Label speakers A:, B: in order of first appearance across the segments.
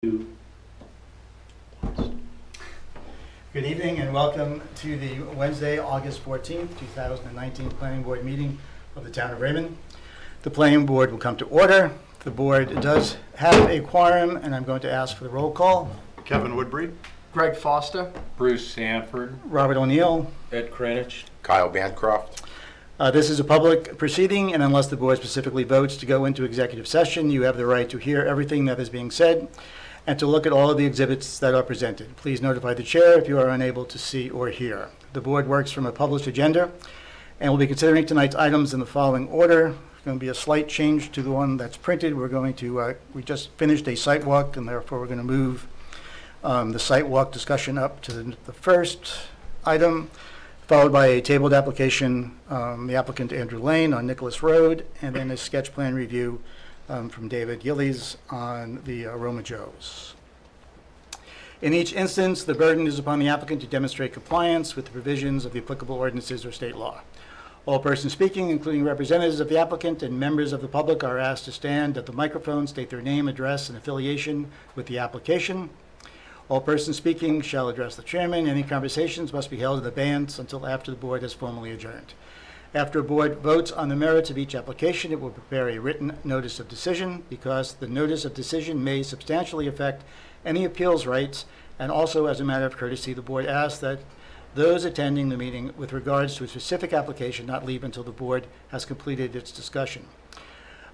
A: Good evening and welcome to the Wednesday, August 14th, 2019 Planning Board meeting of the Town of Raymond. The Planning Board will come to order. The board does have a quorum and I'm going to ask for the roll call.
B: Kevin Woodbury.
C: Greg Foster.
D: Bruce Sanford.
A: Robert O'Neill.
D: Ed Kranich.
E: Kyle Bancroft.
A: This is a public proceeding, and unless the board specifically votes to go into executive session, you have the right to hear everything that is being said and to look at all of the exhibits that are presented. Please notify the chair if you are unable to see or hear. The board works from a published agenda and will be considering tonight's items in the following order. There's going to be a slight change to the one that's printed. We're going to, we just finished a site walk, and therefore we're going to move the site walk discussion up to the first item, followed by a tabled application, the applicant Andrew Lane on Nicholas Road, and then a sketch plan review from David Gillies on the Roma Joes. In each instance, the burden is upon the applicant to demonstrate compliance with the provisions of the applicable ordinances or state law. All persons speaking, including representatives of the applicant and members of the public, are asked to stand at the microphone, state their name, address, and affiliation with the application. All persons speaking shall address the chairman. Any conversations must be held in abeyance until after the board has formally adjourned. After a board votes on the merits of each application, it will prepare a written notice of decision. Because the notice of decision may substantially affect any appeals rights, and also as a matter of courtesy, the board asks that those attending the meeting with regards to a specific application not leave until the board has completed its discussion.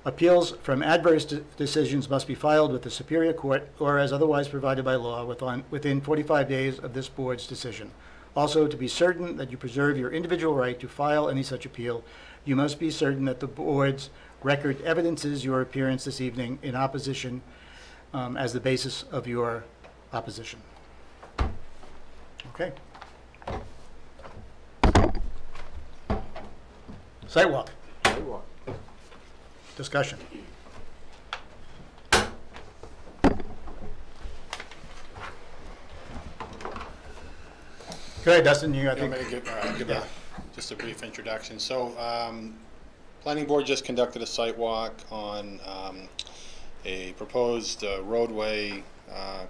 A: Appeals from adverse decisions must be filed with the Superior Court or as otherwise provided by law within 45 days of this board's decision. Also, to be certain that you preserve your individual right to file any such appeal, you must be certain that the board's record evidences your appearance this evening in opposition as the basis of your opposition. Okay. Sidewalk. Discussion. Go ahead, Dustin. I think.
B: Give just a brief introduction. So, Planning Board just conducted a site walk on a proposed roadway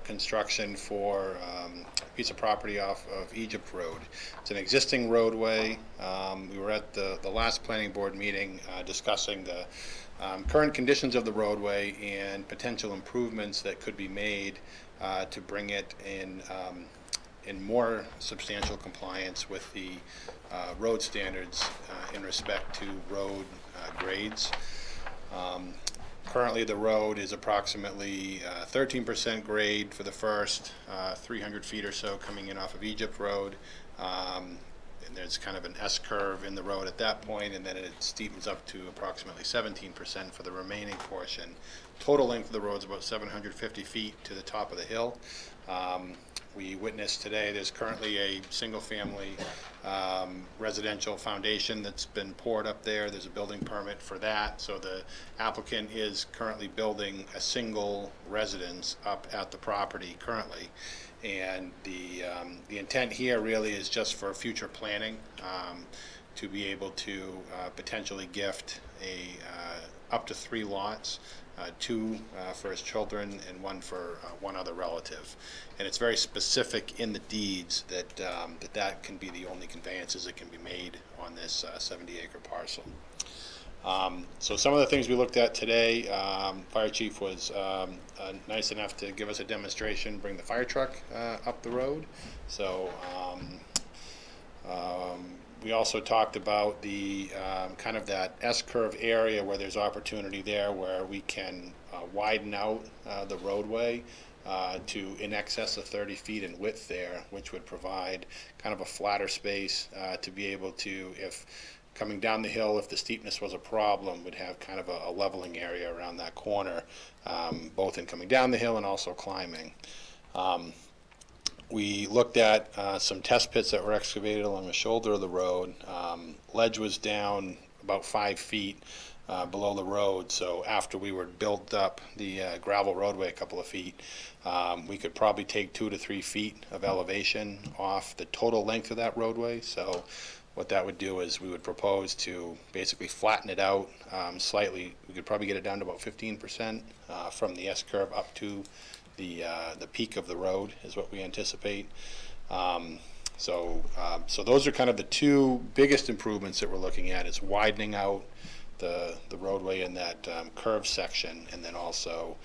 B: construction for a piece of property off of Egypt Road. It's an existing roadway. We were at the last Planning Board meeting discussing the current conditions of the roadway and potential improvements that could be made to bring it in more substantial compliance with the road standards in respect to road grades. Currently the road is approximately 13% grade for the first 300 feet or so coming in off of Egypt Road. And there's kind of an S-curve in the road at that point, and then it steepens up to approximately 17% for the remaining portion. Total length of the road is about 750 feet to the top of the hill. We witnessed today there's currently a single-family residential foundation that's been poured up there. There's a building permit for that. So the applicant is currently building a single residence up at the property currently. And the intent here really is just for future planning to be able to potentially gift up to 3 lots. 2 for his children and 1 for one other relative, and it's very specific in the deeds that that can be the only conveyances that can be made on this 70-acre parcel. So some of the things we looked at today, Fire Chief was nice enough to give us a demonstration, bring the fire truck up the road. So we also talked about the kind of that S-curve area where there's opportunity there where we can widen out the roadway to in excess of 30 feet in width there, which would provide kind of a flatter space to be able to, if coming down the hill, if the steepness was a problem, would have kind of a leveling area around that corner, both in coming down the hill and also climbing. We looked at some test pits that were excavated along the shoulder of the road. Ledge was down about 5 feet below the road, so after we were built up the gravel roadway a couple of feet, we could probably take 2 to 3 feet of elevation off the total length of that roadway. So what that would do is we would propose to basically flatten it out slightly. We could probably get it down to about 15% from the S-curve up to the peak of the road is what we anticipate. So those are kind of the two biggest improvements that we're looking at, is widening out the roadway in that curved section, and then also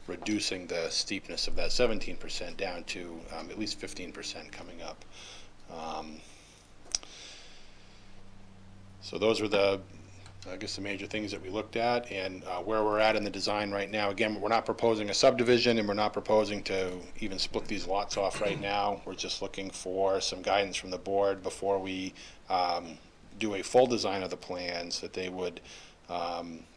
B: reducing the steepness of that 17% down to at least 15% coming up. So those are the, I guess, the major things that we looked at, and where we're at in the design right now. Again, we're not proposing a subdivision, and we're not proposing to even split these lots off right now. We're just looking for some guidance from the board before we do a full design of the plans, that they would,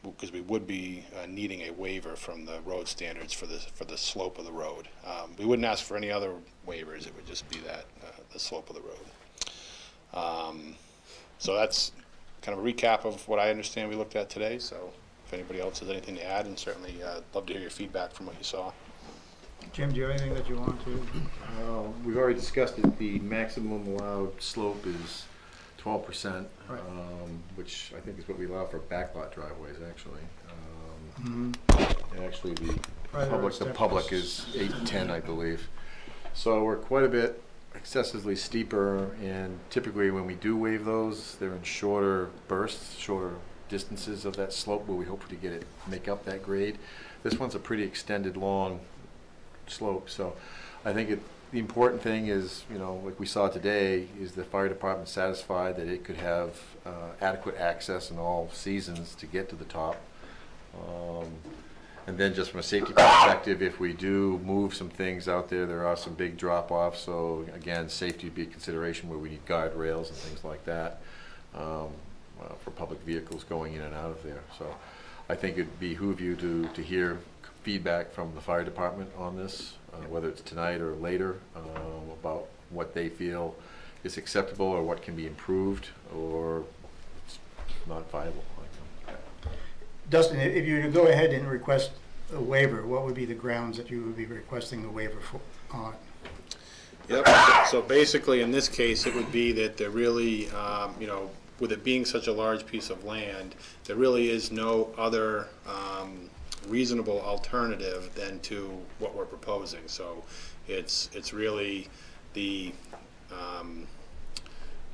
B: because we would be needing a waiver from the road standards for the slope of the road. We wouldn't ask for any other waivers. It would just be that the slope of the road. So that's kind of a recap of what I understand we looked at today. So if anybody else has anything to add, and certainly love to hear your feedback from what you saw.
A: Jim, do you have anything that you want to?
C: We've already discussed it. The maximum allowed slope is 12%,
A: Right.
C: which I think is what we allow for backlot driveways, actually.
A: Mm-hmm.
C: And actually, the
A: Right,
C: public is 8 to 10, I believe. So we're quite a bit excessively steeper, and typically when we do waive those, they're in shorter bursts, shorter distances of that slope, where we hope to get it, make up that grade. This one's a pretty extended, long slope, so I think the important thing is, you know, like we saw today, is the fire department satisfied that it could have adequate access in all seasons to get to the top. And then just from a safety perspective, if we do move some things out there, there are some big drop-offs. So again, safety would be a consideration, where we need guardrails and things like that for public vehicles going in and out of there. So I think it'd behoove you to hear feedback from the fire department on this, whether it's tonight or later, about what they feel is acceptable, or what can be improved, or it's not viable.
A: Dustin, if you were to go ahead and request a waiver, what would be the grounds that you would be requesting the waiver for on?
B: Yep. So basically, in this case, it would be that there really, you know, with it being such a large piece of land, there really is no other reasonable alternative than to what we're proposing. So it's really the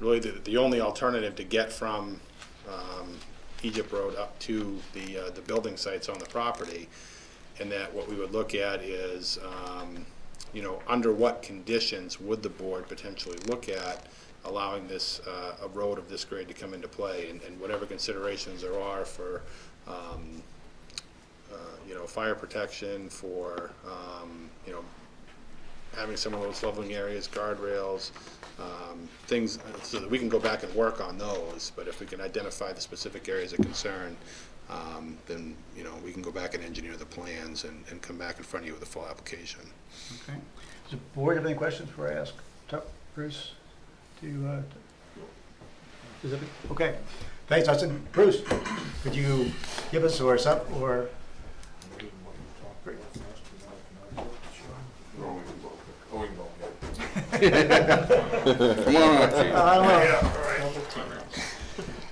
B: only alternative to get from Egypt Road up to the building sites on the property, and that what we would look at is, you know, under what conditions would the board potentially look at allowing this a road of this grade to come into play, and whatever considerations there are for you know, fire protection, for you know, having some of those leveling areas, guardrails, things, so that we can go back and work on those. But if we can identify the specific areas of concern, then, you know, we can go back and engineer the plans and come back in front of you with a full application.
A: Okay. Does the board have any questions before I ask Bruce to specific? Okay. Thanks, Dustin. Bruce, could you give us or some or?
E: Come on up, Chief.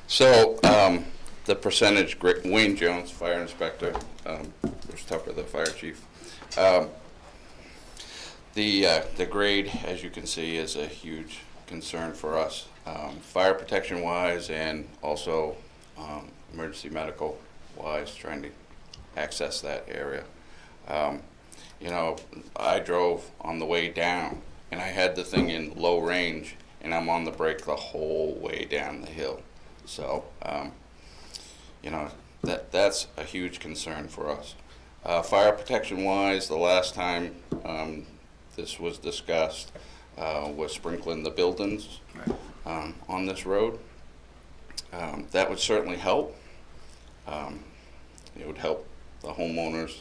E: So, the percentage, Wayne Jones, Fire Inspector, Bruce Tucker, the Fire Chief. The grade, as you can see, is a huge concern for us, fire protection wise, and also emergency medical wise, trying to access that area. You know, I drove on the way down, and I had the thing in low range, and I'm on the brake the whole way down the hill. So, you know, that's a huge concern for us. Fire protection wise, the last time this was discussed was sprinkling the buildings on this road. That would certainly help. It would help the homeowners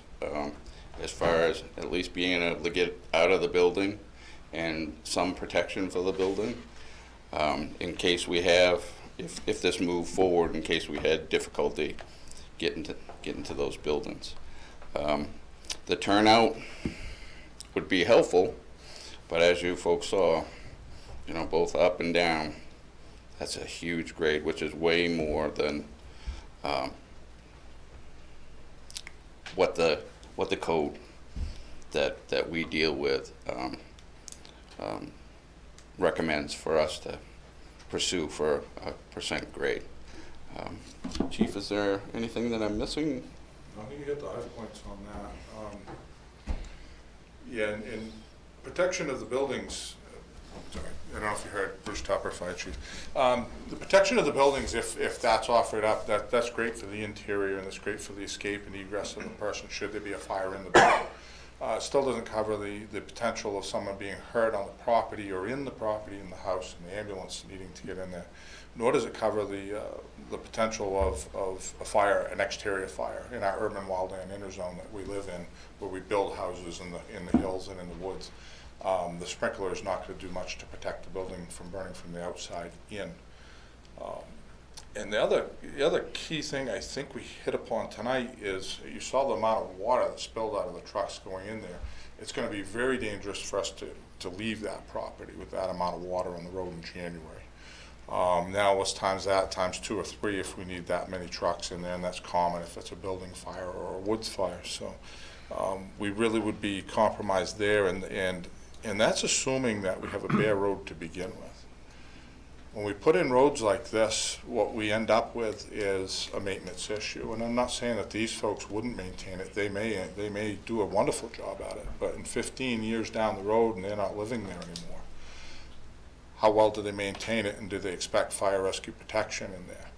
E: as far as at least being able to get out of the building and some protection for the building in case we have, if this moved forward, in case we had difficulty getting to those buildings. The turnout would be helpful, but as you folks saw, you know, both up and down, that's a huge grade, which is way more than what the code that we deal with recommends for us to pursue for a percent grade. Chief, is there anything that I'm missing?
F: I think you hit the high points on that. Yeah, and protection of the buildings, sorry, I don't know if you heard Bruce Tupper, Fire Chief. The protection of the buildings, if that's offered up, that's great for the interior and that's great for the escape and egress of the person should there be a fire in the building. It still doesn't cover the potential of someone being hurt on the property or in the property in the house and the ambulance needing to get in there. Nor does it cover the potential of a fire, an exterior fire in our urban wildland interzone that we live in, where we build houses in the hills and in the woods. The sprinkler is not going to do much to protect the building from burning from the outside in. And the other key thing I think we hit upon tonight is you saw the amount of water that spilled out of the trucks going in there. It's going to be very dangerous for us to leave that property with that amount of water on the road in January. Now let's times that times 2 or 3 if we need that many trucks in there, and that's common if it's a building fire or a woods fire. So we really would be compromised there, and that's assuming that we have a bare road to begin with. When we put in roads like this, what we end up with is a maintenance issue. And I'm not saying that these folks wouldn't maintain it. They may do a wonderful job at it. But in 15 years down the road and they're not living there anymore, how well do they maintain it and do they expect fire rescue protection in there?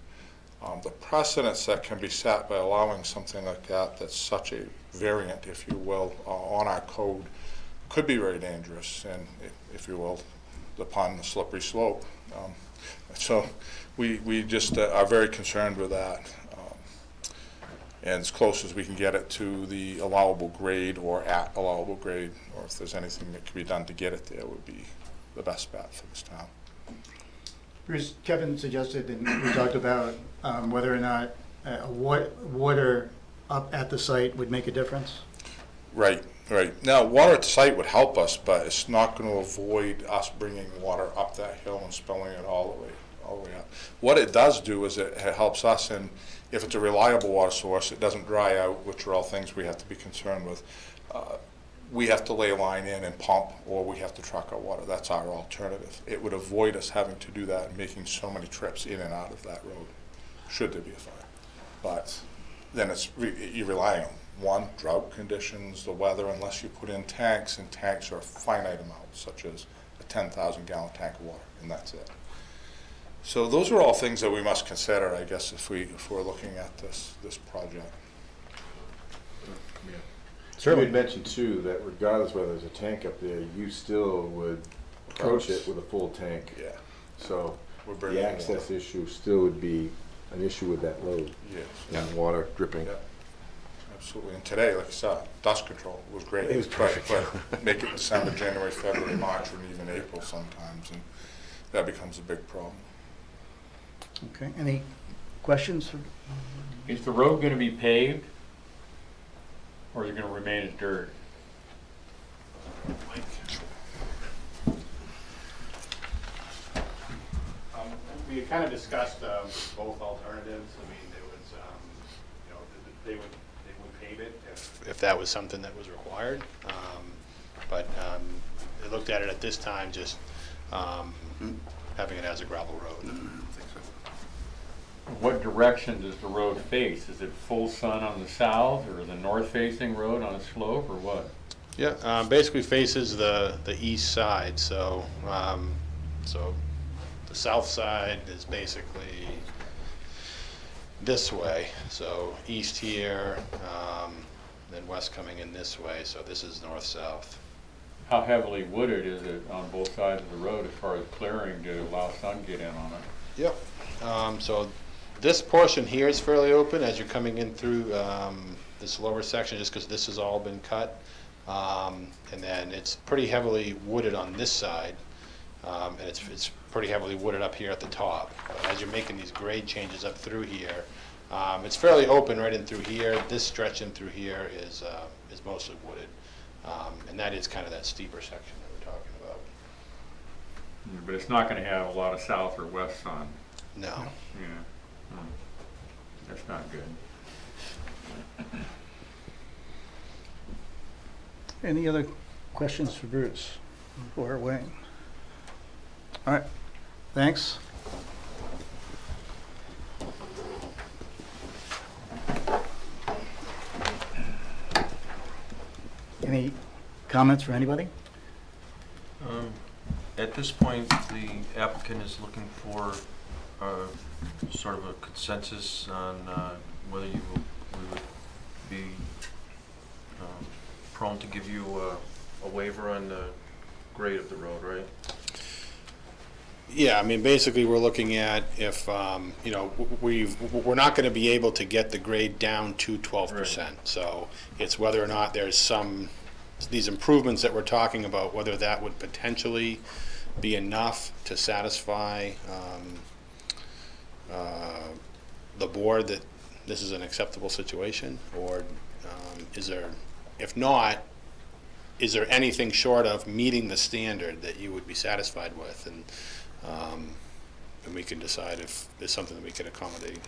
F: The precedence that can be set by allowing something like that, that's such a variant, if you will, on our code, could be very dangerous and, if you will, upon the slippery slope. So we just are very concerned with that, and as close as we can get it to the allowable grade or at allowable grade, or if there's anything that can be done to get it there, would be the best bet for this town.
A: Bruce, Kevin suggested, and we talked about whether or not water up at the site would make a difference.
F: Right. Now, water at the site would help us, but it's not going to avoid us bringing water up that hill and spilling it all the way up. What it does do is it helps us, and if it's a reliable water source, it doesn't dry out, which are all things we have to be concerned with. We have to lay a line in and pump, or we have to truck our water. That's our alternative. It would avoid us having to do that and making so many trips in and out of that road, should there be a fire. But then you're relying on, one, drought conditions, the weather, unless you put in tanks, and tanks are a finite amount, such as a 10,000 gallon tank of water, and that's it. So those are all things that we must consider, I guess, if we're looking at this project.
C: Yeah.
A: Certainly.
C: You had mentioned too that regardless whether there's a tank up there, you still would approach it with a full tank.
F: Yeah.
C: So
F: We're
C: the access issue still would be an issue with that load.
F: Yes.
C: And water dripping.
F: Yeah. Absolutely. And today, like I said, dust control was great.
C: It was perfect.
F: But make it December, January, February, March, or even April sometimes, and that becomes a big problem.
A: Okay. Any questions?
D: Is the road going to be paved, or is it going to remain as dirt?
B: We kind of discussed both alternatives. I mean, there was, you know, they would pave it if that was something that was required. But they looked at it at this time, just having it as a gravel road.
D: What direction does the road face? Is it full sun on the south, or the north-facing road on a slope, or what?
B: Yeah, basically faces the east side. So so the south side is basically this way. So east here, then west coming in this way. So this is north-south.
D: How heavily wooded is it on both sides of the road as far as clearing to allow sun to get in on it?
B: Yep. So this portion here is fairly open as you're coming in through this lower section, just because this has all been cut. And then it's pretty heavily wooded on this side, and it's pretty heavily wooded up here at the top. But as you're making these grade changes up through here, it's fairly open right in through here. This stretch in through here is mostly wooded, and that is kind of that steeper section that we're talking about.
D: But it's not going to have a lot of south or west sun.
B: No.
D: Yeah. That's not good.
A: Any other questions for Bruce or Wayne? All right, thanks. Any comments for anybody?
G: At this point, the applicant is looking for sort of a consensus on whether we would be prone to give you a waiver on the grade of the road, right?
B: Yeah, I mean, basically, we're looking at if, you know, we're not going to be able to get the grade down to 12%.
G: Right.
B: So it's whether or not there's these improvements that we're talking about, whether that would potentially be enough to satisfy the board that this is an acceptable situation, or is there, if not, is there anything short of meeting the standard that you would be satisfied with, and we can decide if there's something that we can accommodate.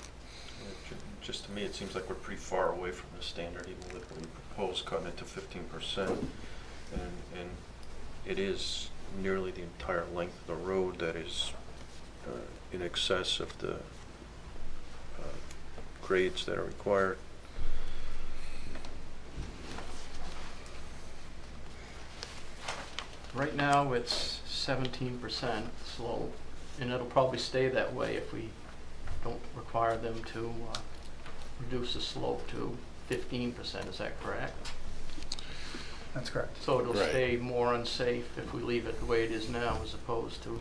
G: Just to me, it seems like we're pretty far away from the standard, even with what we propose cutting it to 15%, and it is nearly the entire length of the road that is in excess of the grades that are required.
H: Right now, it's 17% slope, and it'll probably stay that way if we don't require them to reduce the slope to 15%. Is that correct?
A: That's correct.
H: So it'll
B: Right.
H: stay more unsafe if we leave it the way it is now, as opposed to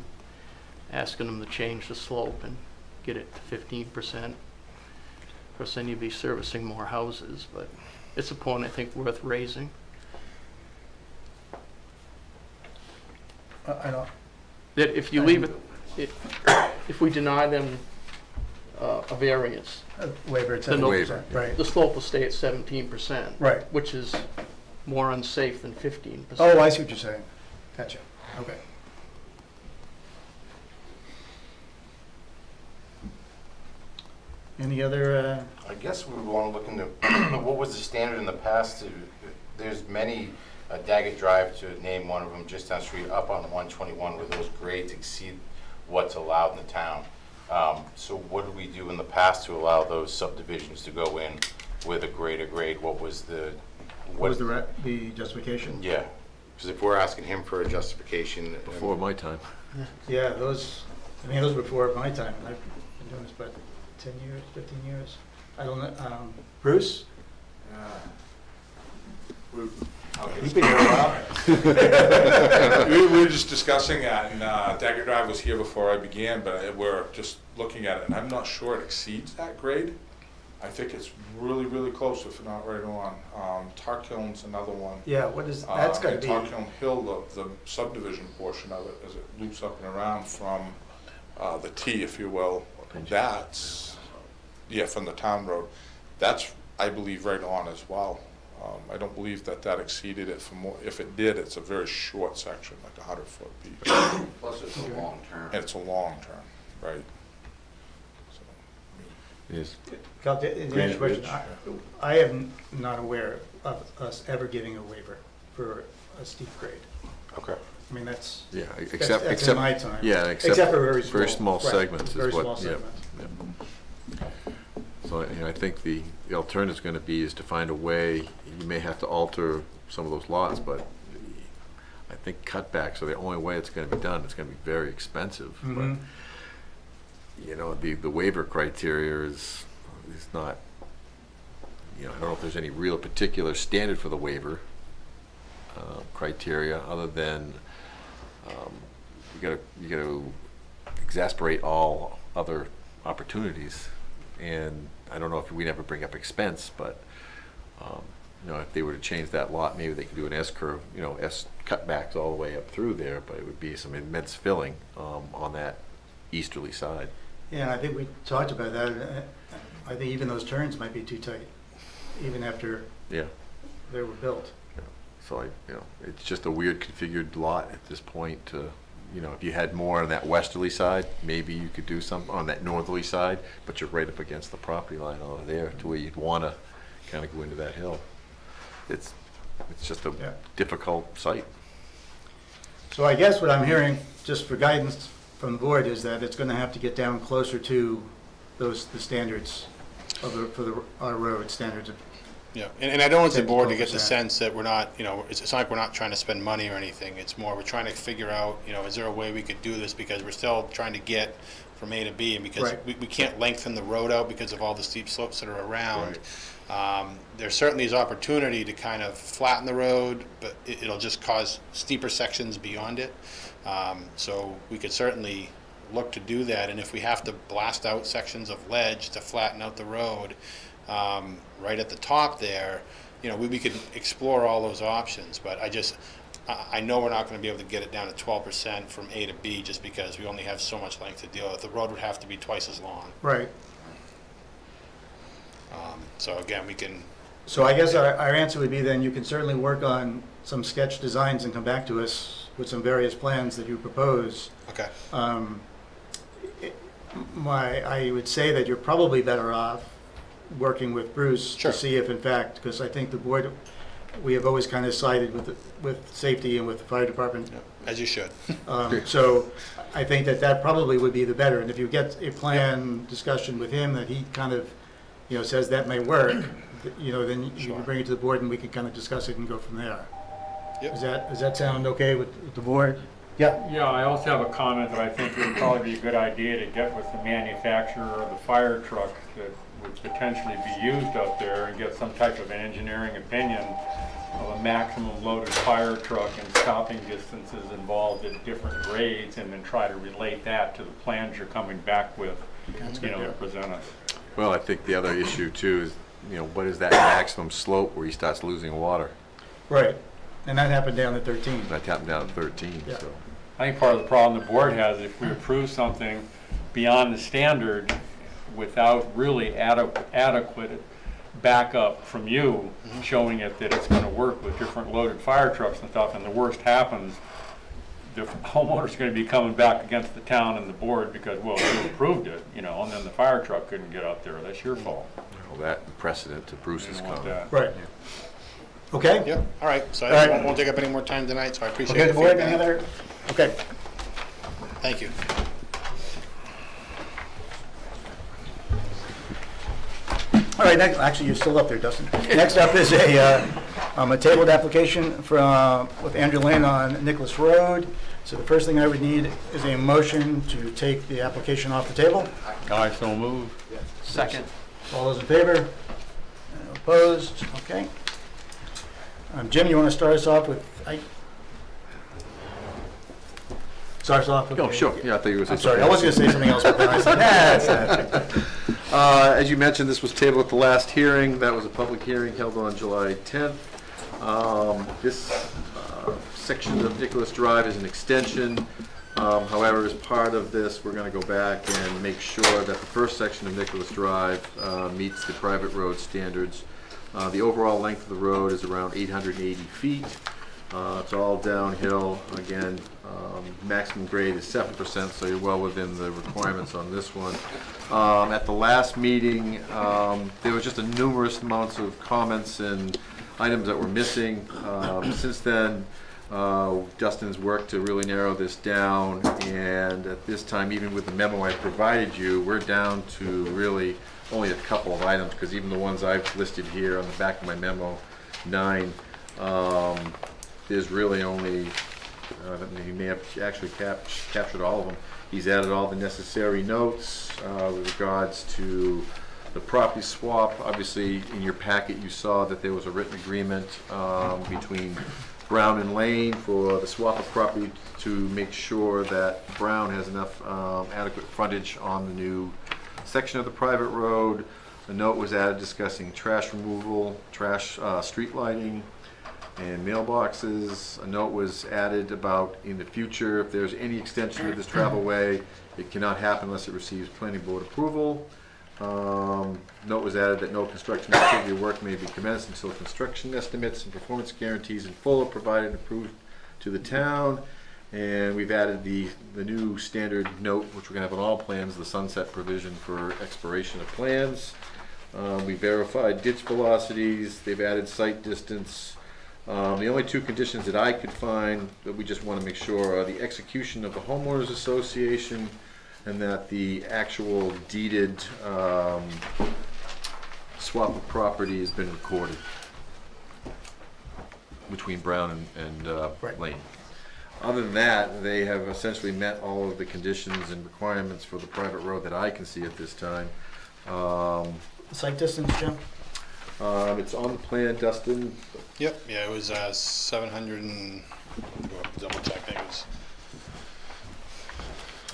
H: asking them to change the slope and get it to 15%. Of course, then you'd be servicing more houses, but it's a point I think worth raising.
A: I don't,
H: That if you leave it, if we deny them a variance,
A: waiver at
H: The no-
A: 7%, right.
H: the slope will stay at 17%.
A: Right.
H: Which is more unsafe than 15%.
A: Oh, I see what you're saying. Gotcha, okay. Any other,
I: I guess we would want to look into what was the standard in the past. There's many, Daggett Drive, to name one of them, just down the street, up on 121, where those grades exceed what's allowed in the town. So what did we do in the past to allow those subdivisions to go in with a greater grade? What was the...
A: what was the justification?
I: Yeah, because if we're asking him for a justification...
C: Before my time.
A: Yeah, those were before my time. I've been doing this about 10 years, 15 years. I don't know, Bruce? You've been here a while.
F: We were just discussing that, and Dagger Drive was here before I began, but we're just looking at it, and I'm not sure it exceeds that grade. I think it's really, really close, if not right on. Tarkiln's another one.
A: Yeah, what is, that's gotta
F: And
A: be,
F: Tarkiln Hill, the subdivision portion of it, as it loops up and around from the T, if you will, that's, yeah, from the town road. That's, I believe, right on as well. I don't believe that exceeded it for more. If it did, it's a very short section, like a 100-foot piece.
E: Plus it's a long term.
F: And it's a long term, right? So,
C: Yes.
A: Cal, to answer your question, I am not aware of us ever giving a waiver for a steep grade.
F: okay.
A: I mean, that's,
C: Yeah,
A: that's
C: except
A: in my time.
C: yeah,
A: Except for very small right,
C: segments
A: very
C: is what.
A: small
C: Yeah,
A: segments.
C: yeah. So I think the alternative is going to be to find a way. You may have to alter some of those lots, but I think cutbacks are the only way it's going to be done. It's going to be very expensive.
A: Mhm.
C: But you know, the waiver criteria is not. You know, I don't know if there's any real particular standard for the waiver criteria other than you got to exasperate all other opportunities. And I don't know if we'd ever bring up expense, but you know, if they were to change that lot, maybe they could do an S curve, you know, S cutbacks all the way up through there, but it would be some immense filling on that easterly side.
A: Yeah, and I think we talked about that. I think even those turns might be too tight, even after
C: Yeah.
A: they were built.
C: So you know, it's just a weird configured lot at this point. You know, if you had more on that westerly side, maybe you could do some on that northerly side, but you're right up against the property line over there to where you'd want to kind of go into that hill. It's It's just a
A: Yeah.
C: difficult site.
A: So I guess what I'm hearing, just for guidance from the board, is that it's going to have to get down closer to the standards of our road standards.
B: Yeah, and I don't want the board to get the
A: 10 to 12%.
B: sense that we're not, it's not like we're not trying to spend money or anything. It's more, we're trying to figure out, is there a way we could do this, because we're still trying to get from A to B, and because
A: Right.
B: we can't lengthen the road out because of all the steep slopes that are around. There certainly is opportunity to kind of flatten the road, but it'll just cause steeper sections beyond it. So we could certainly look to do that, and if we have to blast out sections of ledge to flatten out the road, right at the top there, we could explore all those options. But I know we're not going to be able to get it down to 12% from A to B, just because we only have so much length to deal with. The road would have to be twice as long.
A: Right.
B: So again, we can.
A: So I guess our answer would be then you can certainly work on some sketch designs and come back to us with some various plans that you propose.
B: Okay.
A: I would say that you're probably better off working with Bruce
B: Sure.
A: to see if, in fact, because I think the board, we have always kind of sided with safety and with the fire department.
B: As you should.
A: So I think that probably would be the better. And if you get a plan discussion with him that he kind of, says that may work, then you
B: Sure.
A: can bring it to the board and we can kind of discuss it and go from there.
B: Yep.
A: Does that sound okay with the board? Yeah.
D: Yeah, I also have a comment that I think it would probably be a good idea to get with the manufacturer of the fire truck that would potentially be used up there, and get some type of an engineering opinion of a maximum loaded fire truck and stopping distances involved at different grades, and then try to relate that to the plans you're coming back with, to present us.
C: Well, I think the other issue too is, what is that maximum slope where he starts losing water?
A: Right. And that happened down at 13.
C: That happened down at 13,
A: Yeah.
C: so.
D: I think part of the problem the board has, if we approve something beyond the standard without really adequate backup from you, showing it that it's going to work with different loaded fire trucks and stuff, and the worst happens, the homeowner's going to be coming back against the town and the board because, well, you approved it, and then the fire truck couldn't get up there. That's your fault.
C: Well, that precedent to Bruce's
D: You don't want
C: comment.
D: that.
A: Right. Okay?
B: Yep. All right. So
A: All right.
B: I won't take up any more time tonight. So I appreciate
A: Okay,
B: the
A: the board,
B: feedback.
A: any other? Okay.
B: Thank you.
A: All right, next, actually, you're still up there, Dustin. Next up is a tabled application with Andrew Lynn on Nicholas Road. So the first thing I would need is a motion to take the application off the table.
D: I so move.
H: Second.
A: All those in favor? Opposed? Okay. Jim, you want to start us off with, start us off with?
C: Oh, sure, yeah, I thought you were saying
A: I'm sorry, I was going to say something else, but then I said, nah, it's not.
C: As you mentioned, this was tabled at the last hearing. That was a public hearing held on July 10th. This section of Nicholas Drive is an extension. However, as part of this, we're going to go back and make sure that the first section of Nicholas Drive meets the private road standards. The overall length of the road is around 880 feet. It's all downhill. Again, maximum grade is 7%, so you're well within the requirements on this one. At the last meeting, there was just a numerous amounts of comments and items that were missing. Since then, Justin's worked to really narrow this down, and at this time, even with the memo I provided you, we're down to really only a couple of items, because even the ones I've listed here on the back of my memo, 9, there's really only, he may have actually captured all of them. He's added all the necessary notes with regards to the property swap. Obviously, in your packet, you saw that there was a written agreement between Brown and Lane for the swap of property to make sure that Brown has enough adequate frontage on the new section of the private road. A note was added discussing trash removal, street lighting, and mailboxes. A note was added about in the future, if there's any extension of this travelway, it cannot happen unless it receives planning board approval. Note was added that no construction activity or work may be commenced until construction estimates and performance guarantees in full are provided and approved to the town. And we've added the new standard note, which we're going to have on all plans, the sunset provision for expiration of plans. We verified ditch velocities. They've added site distance. The only two conditions that I could find that we just want to make sure are the execution of the homeowners association and that the actual deeded swap of property has been recorded between Brown and
A: Right.
C: Lane. Other than that, they have essentially met all of the conditions and requirements for the private road that I can see at this time.
A: Site distance, Jim?
C: It's on the plan, Dustin.
B: Yep, yeah, it was 700 and, double check, I think it was,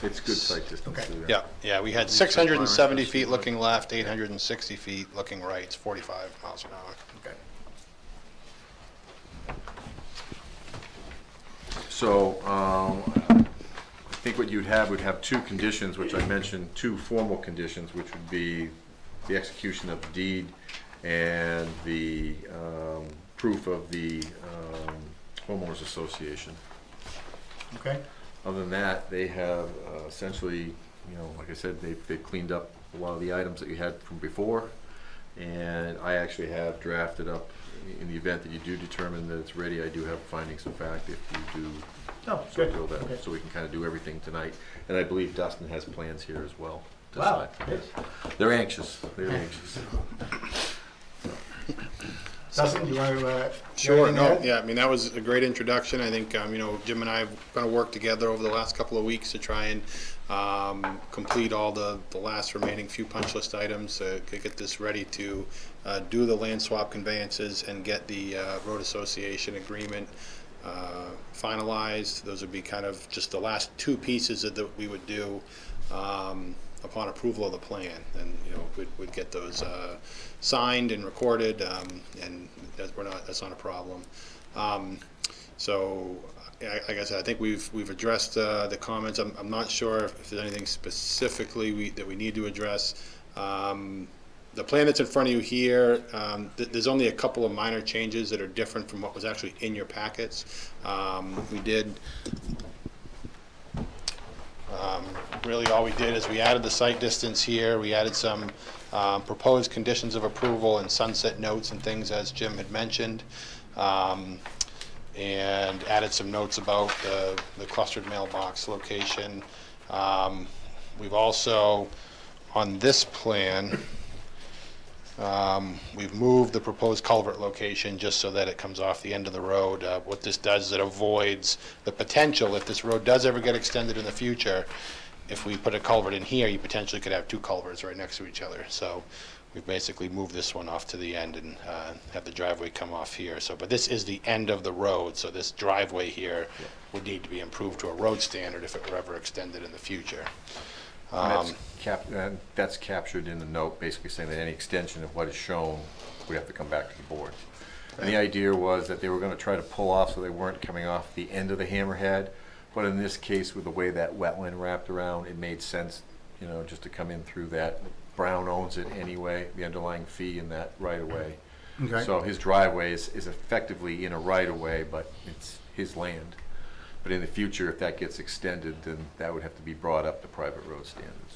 C: It's good site distance.
A: Okay.
C: through there.
B: yeah, we had 670 feet looking left, 860 feet looking right, it's 45 miles an hour.
A: Okay.
C: So, I think what you'd have two conditions, which I mentioned, two formal conditions, which would be the execution of the deed and the proof of the homeowners association.
A: Okay.
C: Other than that, they have essentially, like I said, they've cleaned up a lot of the items that you had from before. And I actually have drafted up, in the event that you do determine that it's ready, I do have findings of fact if you do
A: Oh,
C: so
A: good.
C: feel that.
A: Okay.
C: So we can kind of do everything tonight. And I believe Dustin has plans here as well. to
A: Wow.
C: sign.
A: Yes.
C: They're anxious. They're anxious.
A: Dustin, do you want to?
B: Sure, no, yeah, I mean, that was a great introduction. I think, Jim and I have kind of worked together over the last couple of weeks to try and complete all the last remaining few punch list items, to get this ready to do the land swap conveyances and get the road association agreement finalized. Those would be kind of just the last two pieces that we would do upon approval of the plan, and we'd get those signed and recorded, and that's not a problem. So, like I said, I think we've addressed the comments. I'm not sure if there's anything specifically that we need to address. The plan that's in front of you here, there's only a couple of minor changes that are different from what was actually in your packets. We did. Really all we did is we added the site distance here, we added some proposed conditions of approval and sunset notes and things, as Jim had mentioned, and added some notes about the clustered mailbox location. We've also, on this plan, we've moved the proposed culvert location just so that it comes off the end of the road. What this does is it avoids the potential, if this road does ever get extended in the future, if we put a culvert in here, you potentially could have two culverts right next to each other. So we've basically moved this one off to the end and have the driveway come off here. So, but this is the end of the road, so this driveway here would need to be improved to a road standard if it were ever extended in the future.
C: That's captured in the note, basically saying that any extension of what is shown would have to come back to the board. And the idea was that they were going to try to pull off so they weren't coming off the end of the hammerhead. But in this case, with the way that wetland wrapped around, it made sense, just to come in through that. Brown owns it anyway, the underlying fee in that right-of-way.
A: Okay.
C: So his driveway is effectively in a right-of-way, but it's his land. But in the future, if that gets extended, then that would have to be brought up to private road standards.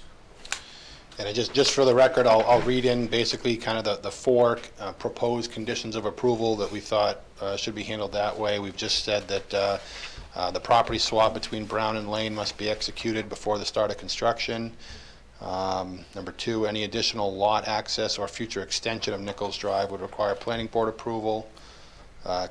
B: And just for the record, I'll read in basically kind of the four proposed conditions of approval that we thought should be handled that way. We've just said that the property swap between Brown and Lane must be executed before the start of construction. Number two, any additional lot access or future extension of Nichols Drive would require planning board approval.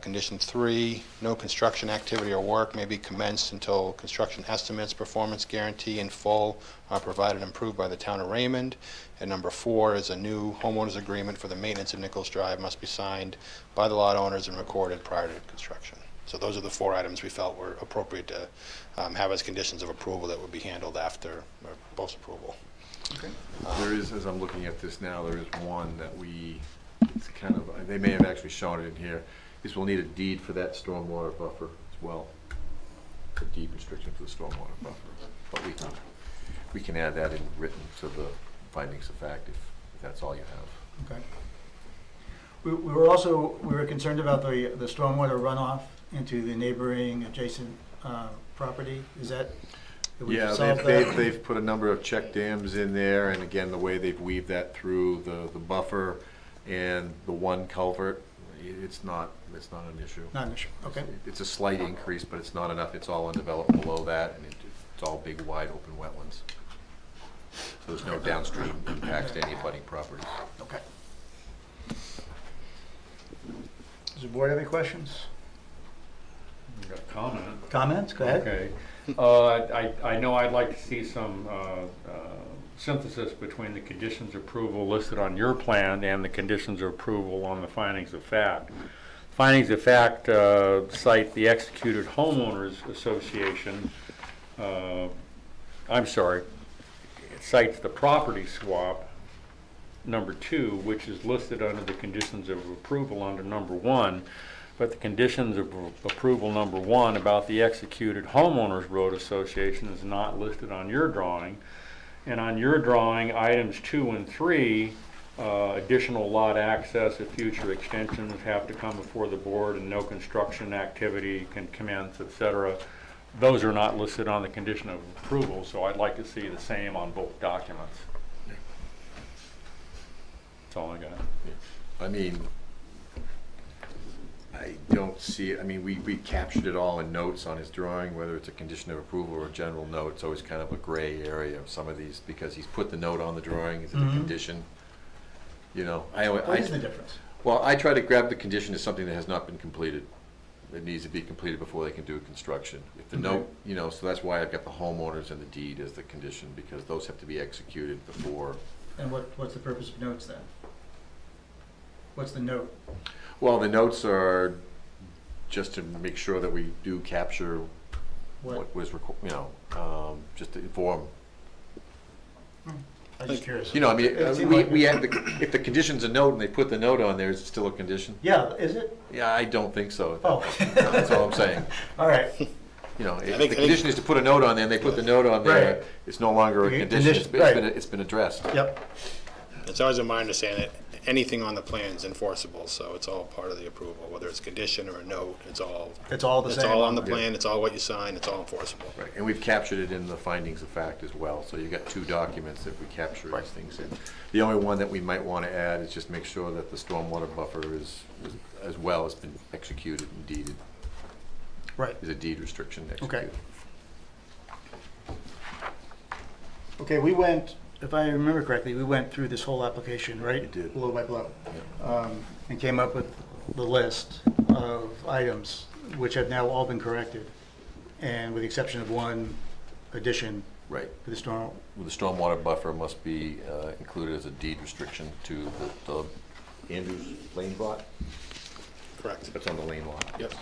B: Condition three, no construction activity or work may be commenced until construction estimates, performance guarantee in full are provided and approved by the town of Raymond. And number four is a new homeowners agreement for the maintenance of Nichols Drive must be signed by the lot owners and recorded prior to construction. So those are the four items we felt were appropriate to have as conditions of approval that would be handled after post-approval.
A: Okay.
C: There is, as I'm looking at this now, there is one that it's kind of, they may have actually shown it in here, is we'll need a deed for that stormwater buffer as well. A deed restriction for the stormwater buffer. But we can add that in written to the findings of fact if that's all you have.
A: Okay. We were concerned about the stormwater runoff into the neighboring adjacent property. Is that?
C: Yeah, they've put a number of check dams in there, and again, the way they've weaved that through the buffer and the one culvert, It's not an issue.
A: Not an issue, okay.
C: It's a slight increase, but it's not enough. It's all undeveloped below that, and it's all big, wide, open wetlands. So there's no downstream impacts to any abutting properties.
A: Okay. Does the board have any questions?
D: I've got a comment.
A: Comments? Go ahead.
D: Okay. I know I'd like to see some synthesis between the conditions of approval listed on your plan and the conditions of approval on the findings of fact. Findings of fact cite the executed homeowners association. I'm sorry, it cites the property swap, number 2, which is listed under the conditions of approval under number 1. But the conditions of approval number 1 about the executed homeowners road association is not listed on your drawing. And on your drawing, items 2 and 3, additional lot access if future extensions have to come before the board and no construction activity can commence, etc. Those are not listed on the condition of approval, so I'd like to see the same on both documents. That's all I got.
C: I mean, I don't see it. I mean, we captured it all in notes on his drawing, whether it's a condition of approval or a general note. It's always kind of a gray area of some of these, because he's put the note on the drawing. Is it a condition? You know,
A: What is the difference?
C: Well, I try to grab the condition as something that has not been completed. It needs to be completed before they can do construction. If the note, you know, so that's why I've got the homeowners and the deed as the condition, because those have to be executed before.
A: And what's the purpose of notes then? What's the note?
C: Well, the notes are just to make sure that we do capture what was, just to inform.
A: I'm just curious.
C: You know, I mean,
A: It seemed like-
C: we have if the condition's a note and they put the note on there, is it still a condition?
A: Yeah, is it?
C: Yeah, I don't think so.
A: Oh.
C: That's all I'm saying.
A: All right.
C: You know, if
B: think-
C: the condition is to put a note on there and they put the note on there,
A: Right.
C: it's no longer a
A: Okay,
C: condition.
A: condition, right.
C: It's been addressed.
A: Yep.
B: It's always in my understanding that anything on the plan is enforceable, so it's all part of the approval, whether it's condition or a note, it's all
A: It's all the
B: it's
A: same.
B: all on the
A: there.
B: plan, it's all what you sign, it's all enforceable.
C: Right, and we've captured it in the findings of fact as well, so you've got 2 documents that we capture these things in. The only one that we might want to add is just make sure that the stormwater buffer is as well has been executed and deeded.
A: Right.
C: Is a deed restriction executed.
A: Okay, we went, if I remember correctly, we went through this whole application, right?
C: You did.
A: Blow by blow. And came up with the list of items, which have now all been corrected, and with the exception of one addition
C: Right.
A: to the storm.
C: The stormwater buffer must be included as a deed restriction to the Andrews Lane lot.
B: Correct.
C: That's on the lane lot.
B: Yep.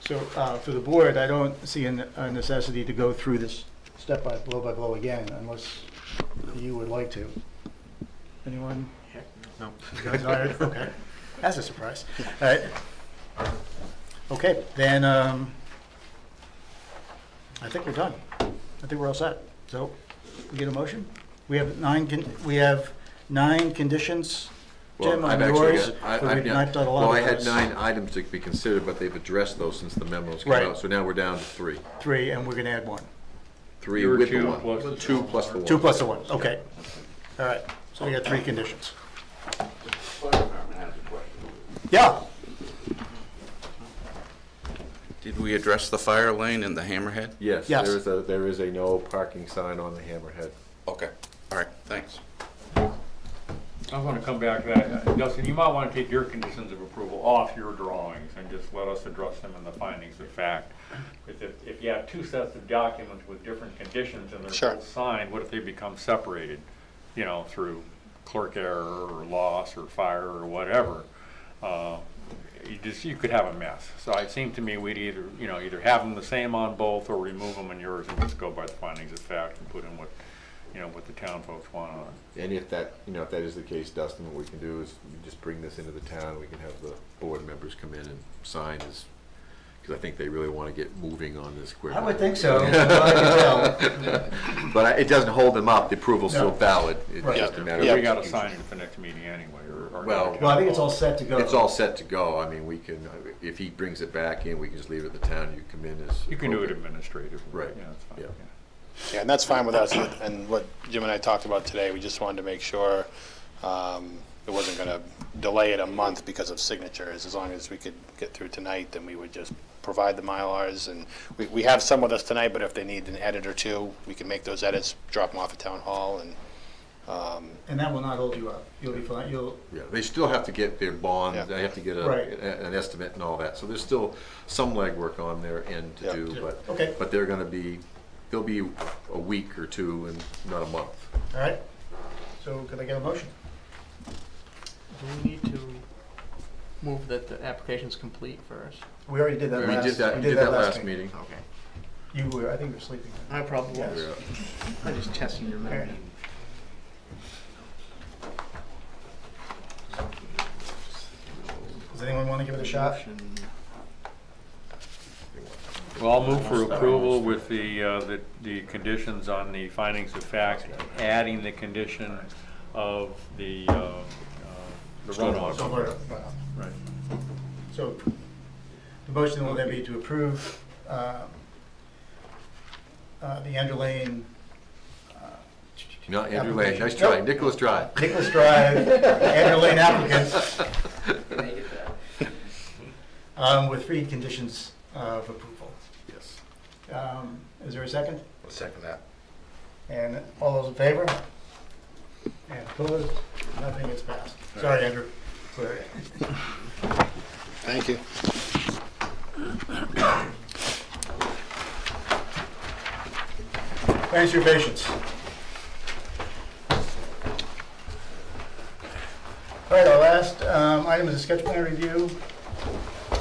A: So for the board, I don't see a necessity to go through this step by blow again, unless you would like to. Anyone?
G: No.
A: You guys hired? Okay. That's a surprise. All right. Okay, then I think we're done. I think we're all set. So we get a motion? We have 9 conditions. Jim, on yours, we've knocked out a lot of
C: Well, I had
A: those.
C: 9 items to be considered, but they've addressed those since the memos came
A: Right.
C: out. So now we're down to 3.
A: 3, and we're gonna add 1.
C: 3
D: Your
C: with the
D: 2
C: 1.
D: plus the
C: 2 plus the 1.
A: 2 plus the 1, okay. All right, so we got 3 conditions. Yeah,
E: Did we address the fire lane and the hammerhead?
C: Yes,
A: Yes.
C: there is a no parking sign on the hammerhead.
E: Okay, all right, thanks.
D: I want to come back to that. Dustin, you might want to take your conditions of approval off your drawings and just let us address them in the findings of fact. If you have 2 sets of documents with different conditions and they're
B: Sure.
D: both signed, what if they become separated, you know, through clerk error or loss or fire or whatever? You could have a mess. So it seemed to me we'd either have them the same on both or remove them in yours and just go by the findings of fact and put in what the town folks want on it.
C: And if that is the case, Dustin, what we can do is we just bring this into the town. We can have the board members come in and sign this, because I think they really want to get moving on this quickly.
A: I would think so. I can tell.
C: But it doesn't hold them up. The approval's still
A: No.
C: valid. It's
A: Right.
C: just a matter
D: We
C: of
D: got to
C: execution.
D: sign it at the next meeting anyway, or
C: Well,
A: Well, I think it's all set to go.
C: It's all set to go. I mean, we can, if he brings it back in, we can just leave it at the town. You come in as
D: You can do it
C: appropriate.
D: administratively.
C: Right.
D: Yeah, that's fine.
C: Yeah.
D: Yeah.
B: Yeah, and that's fine with us, and what Jim and I talked about today, we just wanted to make sure it it wasn't going to delay it a month because of signatures. As long as we could get through tonight, then we would just provide the Mylars. And we have some with us tonight, but if they need an edit or two, we can make those edits, drop them off at Town Hall.
A: And that will not hold you up. You'll be fine.
C: Yeah, they still have to get their bond,
B: Yeah.
C: they have to get
A: Right.
C: an estimate and all that. So there's still some legwork on their end to
B: Yeah.
C: do,
A: Yeah.
C: but,
A: Okay.
C: but they're gonna be, they'll be a week or two and not a month.
A: All right. So could I get a motion?
H: Do we need to move that the application's complete first?
A: We already did that
C: We
A: last.
C: did that,
A: we
C: did that last meeting.
H: Okay.
A: You were, I think you were sleeping.
H: I probably
A: Yes.
H: was. I'm just testing your memory.
A: Does anyone want to give it a shot?
D: Well, I'll move for approval with the conditions on the findings of fact, adding the condition of the runoff. Right.
A: So the motion will then be to approve the Andrew Lane.
C: Not Andrew Lane, nice try,
A: Nope.
C: Nicholas Drive.
A: Nicholas Drive, Andrew Lane applicants. With 3 conditions of approval.
C: Yes.
A: Is there a second?
I: I'll second that.
A: And all those in favor? And opposed? Nothing is passed. Sorry, Andrew.
B: Thank you.
A: Thanks for your patience. All right, our last item is a sketch plan review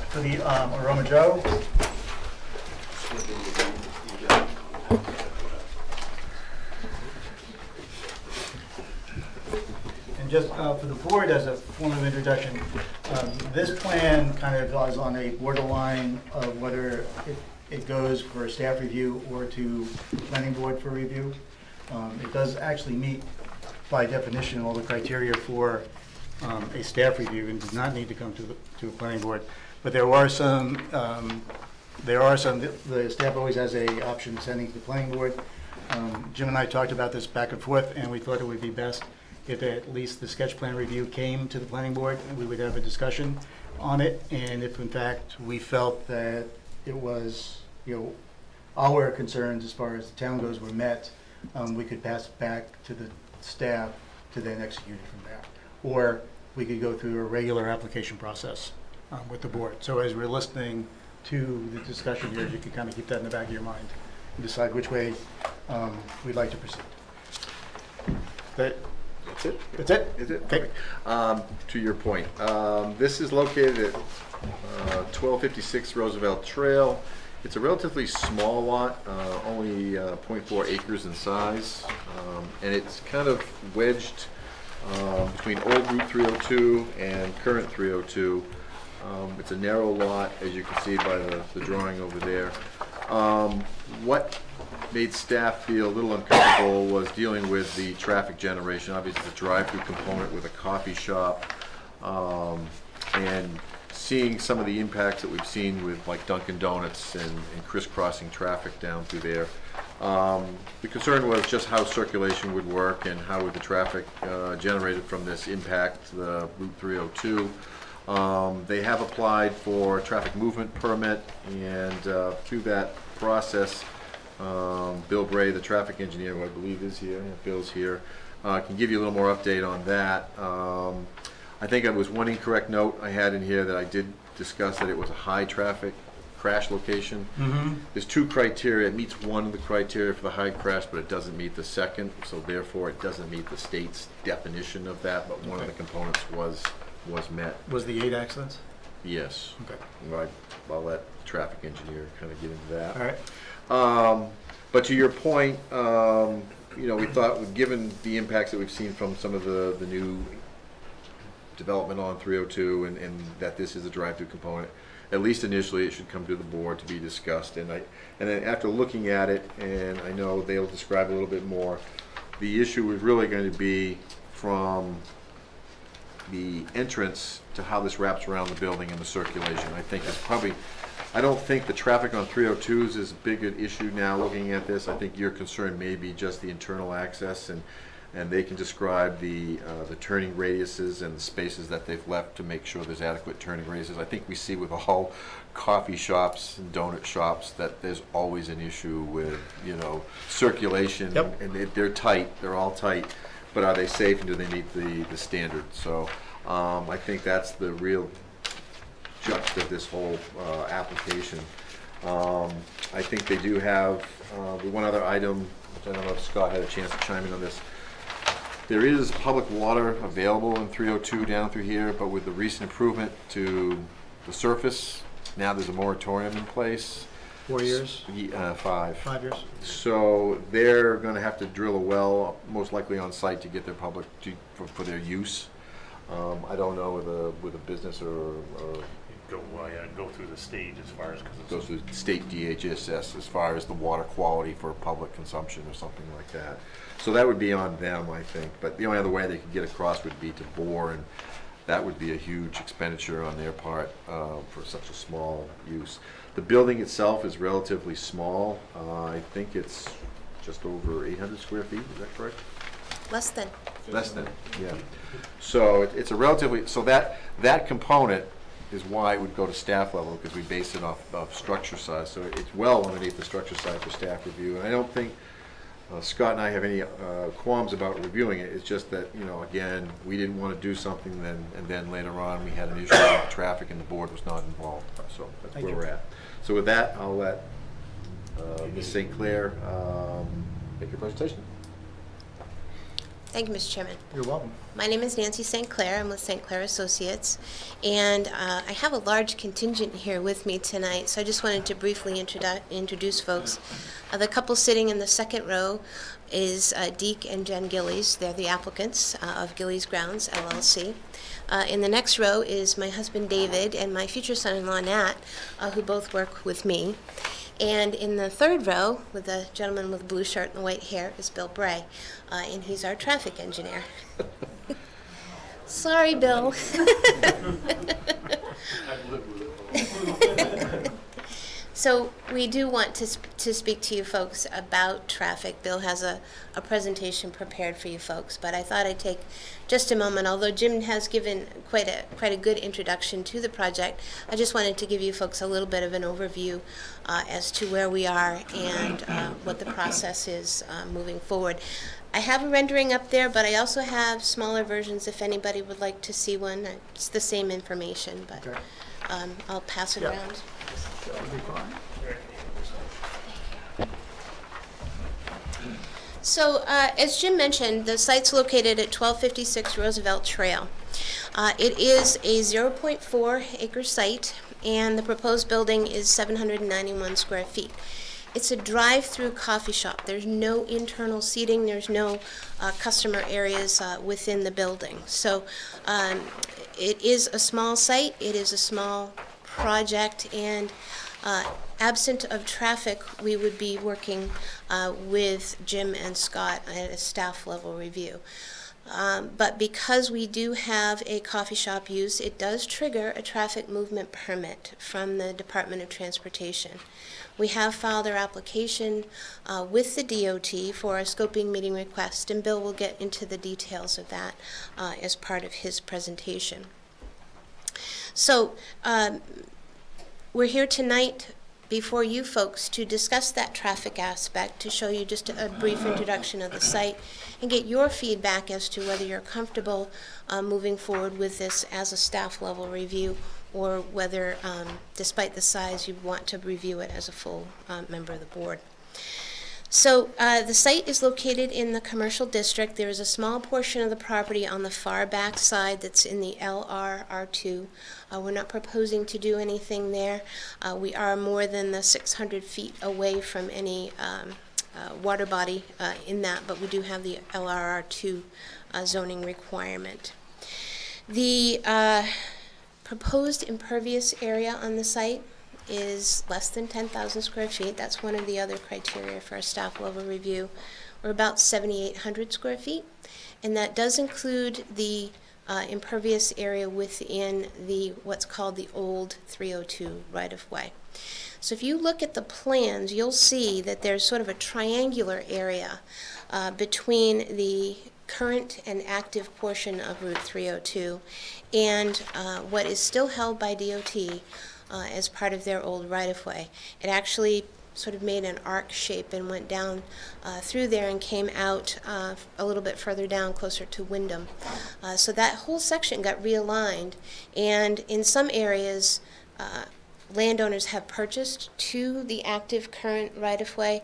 A: for the Aroma Joe. And just for the board, as a form of introduction, this plan kind of is on a borderline of whether it goes for a staff review or to planning board for review. It does actually meet, by definition, all the criteria for a staff review and does not need to come to a planning board. But there are some, the staff always has a option sending to the planning board. Jim and I talked about this back and forth, and we thought it would be best if at least the sketch plan review came to the planning board, and we would have a discussion on it. And if in fact we felt that it was, our concerns as far as the town goes were met, we could pass it back to the staff to then execute it from there. Or we could go through a regular application process with the board. So as we're listening to the discussion here, you can kind of keep that in the back of your mind and decide which way we'd like to proceed.
C: That's it?
A: That's it?
C: Is it?
A: Okay.
C: To your point, this is located at 1256 Roosevelt Trail. It's a relatively small lot, only 0.4 acres in size, and it's kind of wedged between old Route 302 and current 302. It's a narrow lot, as you can see by the drawing over there. What made staff feel a little uncomfortable was dealing with the traffic generation. Obviously, it's a drive-through component with a coffee shop, and seeing some of the impacts that we've seen with like Dunkin' Donuts and crisscrossing traffic down through there. The concern was just how circulation would work and how would the traffic generated from this impact the Route 302. They have applied for a traffic movement permit, and through that process, Bill Bray, the traffic engineer, who I believe is here, Bill's here, can give you a little more update on that. I think it was one incorrect note I had in here that I did discuss, that it was a high traffic crash location. There's 2 criteria. It meets one of the criteria for the high crash, but it doesn't meet the second, so therefore it doesn't meet the state's definition of that, but one of the components was met.
A: Was the 8 accidents?
C: Yes.
A: Okay.
C: I'll let the traffic engineer kind of get into that.
A: All right.
C: But to your point, we thought, given the impacts that we've seen from some of the new development on 302 and that this is a drive-through component, at least initially it should come to the board to be discussed. And then after looking at it, and I know they'll describe a little bit more, the issue is really going to be from the entrance to how this wraps around the building and the circulation. I don't think the traffic on 302s is as big an issue now looking at this. I think your concern may be just the internal access, and and they can describe the turning radiuses and the spaces that they've left to make sure there's adequate turning radiuses. I think we see with all coffee shops and donut shops that there's always an issue with, you know, circulation.
A: Yep.
C: And they're tight, they're all tight, but are they safe and do they meet the standard? So I think that's the real gist of this whole application. I think they do have one other item, which I don't know if Scott had a chance to chime in on this. There is public water available in 302 down through here, but with the recent improvement to the surface, now there's a moratorium in place.
A: 4 years?
C: 5.
A: 5 years?
C: So they're going to have to drill a well, most likely on site, to get their public for their use. I don't know with a business or
J: go through the stage as far as, because it
C: goes through state DHSS as far as the water quality for public consumption or something like that. So that would be on them, I think. But the only other way they could get across would be to bore, and that would be a huge expenditure on their part for such a small use. The building itself is relatively small. I think it's just over 800 square feet. Is that correct?
K: Less than.
C: Less than, yeah. So it's a relatively, so that component is why it would go to staff level, because we base it off structure size. So it's well underneath the structure size for staff review. And I don't think Scott and I have any qualms about reviewing it. It's just that, you know, again, we didn't want to do something and then later on we had an issue with traffic and the board was not involved. So that's where we're at. So with that, I'll let Ms. St. Clair make your presentation.
K: Thank you, Mr. Chairman.
A: You're welcome.
K: My name is Nancy St. Clair. I'm with St. Clair Associates, and I have a large contingent here with me tonight, so I just wanted to briefly introduce folks. The couple sitting in the second row is Deke and Jen Gillies. They're the applicants of Gillies Grounds, LLC. In the next row is my husband, David, and my future son-in-law, Nat, who both work with me. And in the third row, with the gentleman with the blue shirt and the white hair, is Bill Bray, and he's our traffic engineer. Sorry, Bill. So we do want to speak to you folks about traffic. Bill has a presentation prepared for you folks, but I thought I'd take just a moment. Although Jim has given quite a good introduction to the project, I just wanted to give you folks a little bit of an overview as to where we are and what the process is moving forward. I have a rendering up there, but I also have smaller versions if anybody would like to see one. It's the same information, but
A: Okay.
K: I'll pass it around.
A: That would be fine.
K: So, as Jim mentioned, the site's located at 1256 Roosevelt Trail. It is a 0.4 acre site, and the proposed building is 791 square feet. It's a drive-through coffee shop. There's no internal seating. There's no customer areas within the building. So it is a small site. It is a small project, and absent of traffic, we would be working with Jim and Scott at a staff level review. But because we do have a coffee shop use, it does trigger a traffic movement permit from the Department of Transportation. We have filed our application with the DOT for a scoping meeting request, and Bill will get into the details of that as part of his presentation. So we're here tonight before you folks to discuss that traffic aspect, to show you just a brief introduction of the site and get your feedback as to whether you're comfortable moving forward with this as a staff level review, or whether, despite the size, you want to review it as a full member of the board. So the site is located in the commercial district. There is a small portion of the property on the far back side that's in the LRR2. We're not proposing to do anything there. We are more than the 600 feet away from any water body in that, but we do have the LRR2 zoning requirement. The proposed impervious area on the site is less than 10,000 square feet. That's one of the other criteria for a staff level review. We're about 7,800 square feet, and that does include the impervious area within the what's called the old 302 right-of-way. So if you look at the plans, you'll see that there's sort of a triangular area between the current and active portion of Route 302 and what is still held by DOT as part of their old right-of-way. It actually sort of made an arc shape and went down through there and came out a little bit further down, closer to Wyndham. So that whole section got realigned, and in some areas landowners have purchased to the active current right-of-way.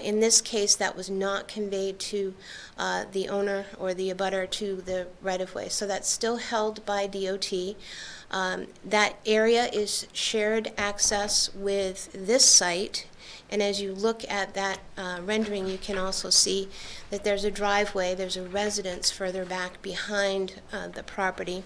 K: In this case, that was not conveyed to the owner or the abutter to the right-of-way, so that's still held by DOT. That area is shared access with this site, and as you look at that rendering, you can also see that there's a driveway, there's a residence further back behind the property,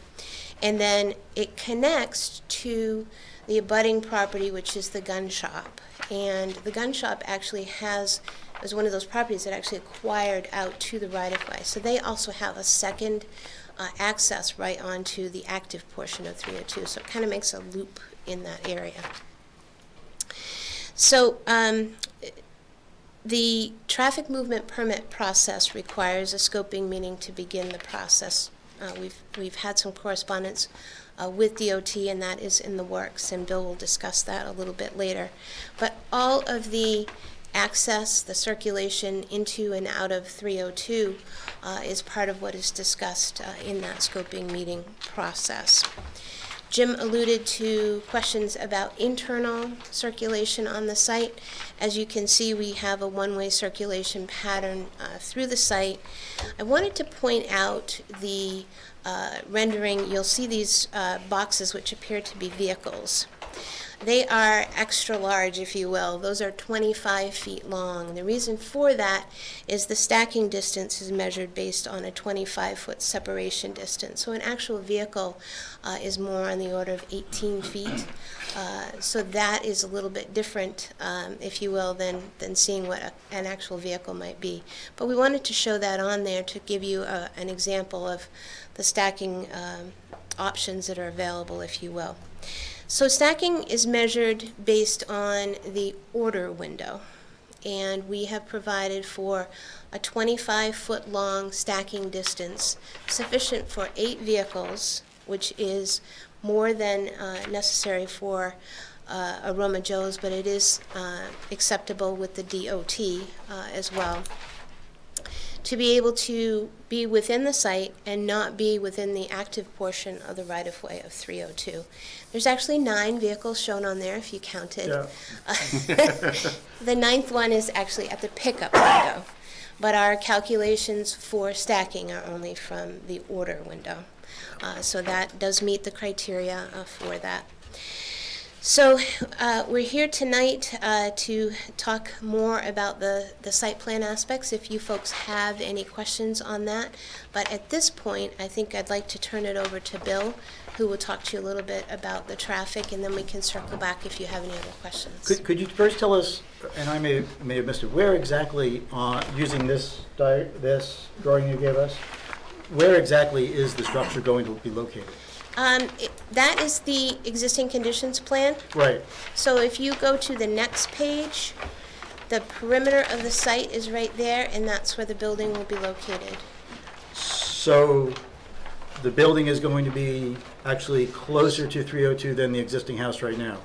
K: and then it connects to the abutting property, which is the gun shop. And the gun shop actually is one of those properties that actually acquired out to the right-of-way. So they also have a second access right onto the active portion of 302. So it kind of makes a loop in that area. So the traffic movement permit process requires a scoping meeting to begin the process. We've had some correspondence with DOT, and that is in the works, and Bill will discuss that a little bit later. But all of the access, the circulation into and out of 302 is part of what is discussed in that scoping meeting process. Jim alluded to questions about internal circulation on the site. As you can see, we have a one-way circulation pattern through the site. I wanted to point out the rendering. You'll see these boxes which appear to be vehicles. They are extra large, if you will. Those are 25 feet long. The reason for that is the stacking distance is measured based on a 25-foot separation distance. So an actual vehicle is more on the order of 18 feet. So that is a little bit different, if you will, than seeing what an actual vehicle might be. But we wanted to show that on there to give you an example of the stacking options that are available, if you will. So stacking is measured based on the order window, and we have provided for a 25-foot long stacking distance sufficient for 8 vehicles, which is more than necessary for a Roma Joe's, but it is acceptable with the DOT as well, to be able to be within the site and not be within the active portion of the right-of-way of 302. There's actually 9 vehicles shown on there if you counted. Yeah. The 9th one is actually at the pickup window, but our calculations for stacking are only from the order window. So that does meet the criteria for that. So we're here tonight to talk more about the site plan aspects, if you folks have any questions on that. But at this point, I think I'd like to turn it over to Bill, who will talk to you a little bit about the traffic, and then we can circle back if you have any other questions.
A: Could you first tell us, and I may have missed it, where exactly, using this drawing you gave us, where exactly is the structure going to be located?
K: That is the existing conditions plan.
A: Right.
K: So if you go to the next page, the perimeter of the site is right there, and that's where the building will be located.
A: So the building is going to be actually closer to 302 than the existing house right now?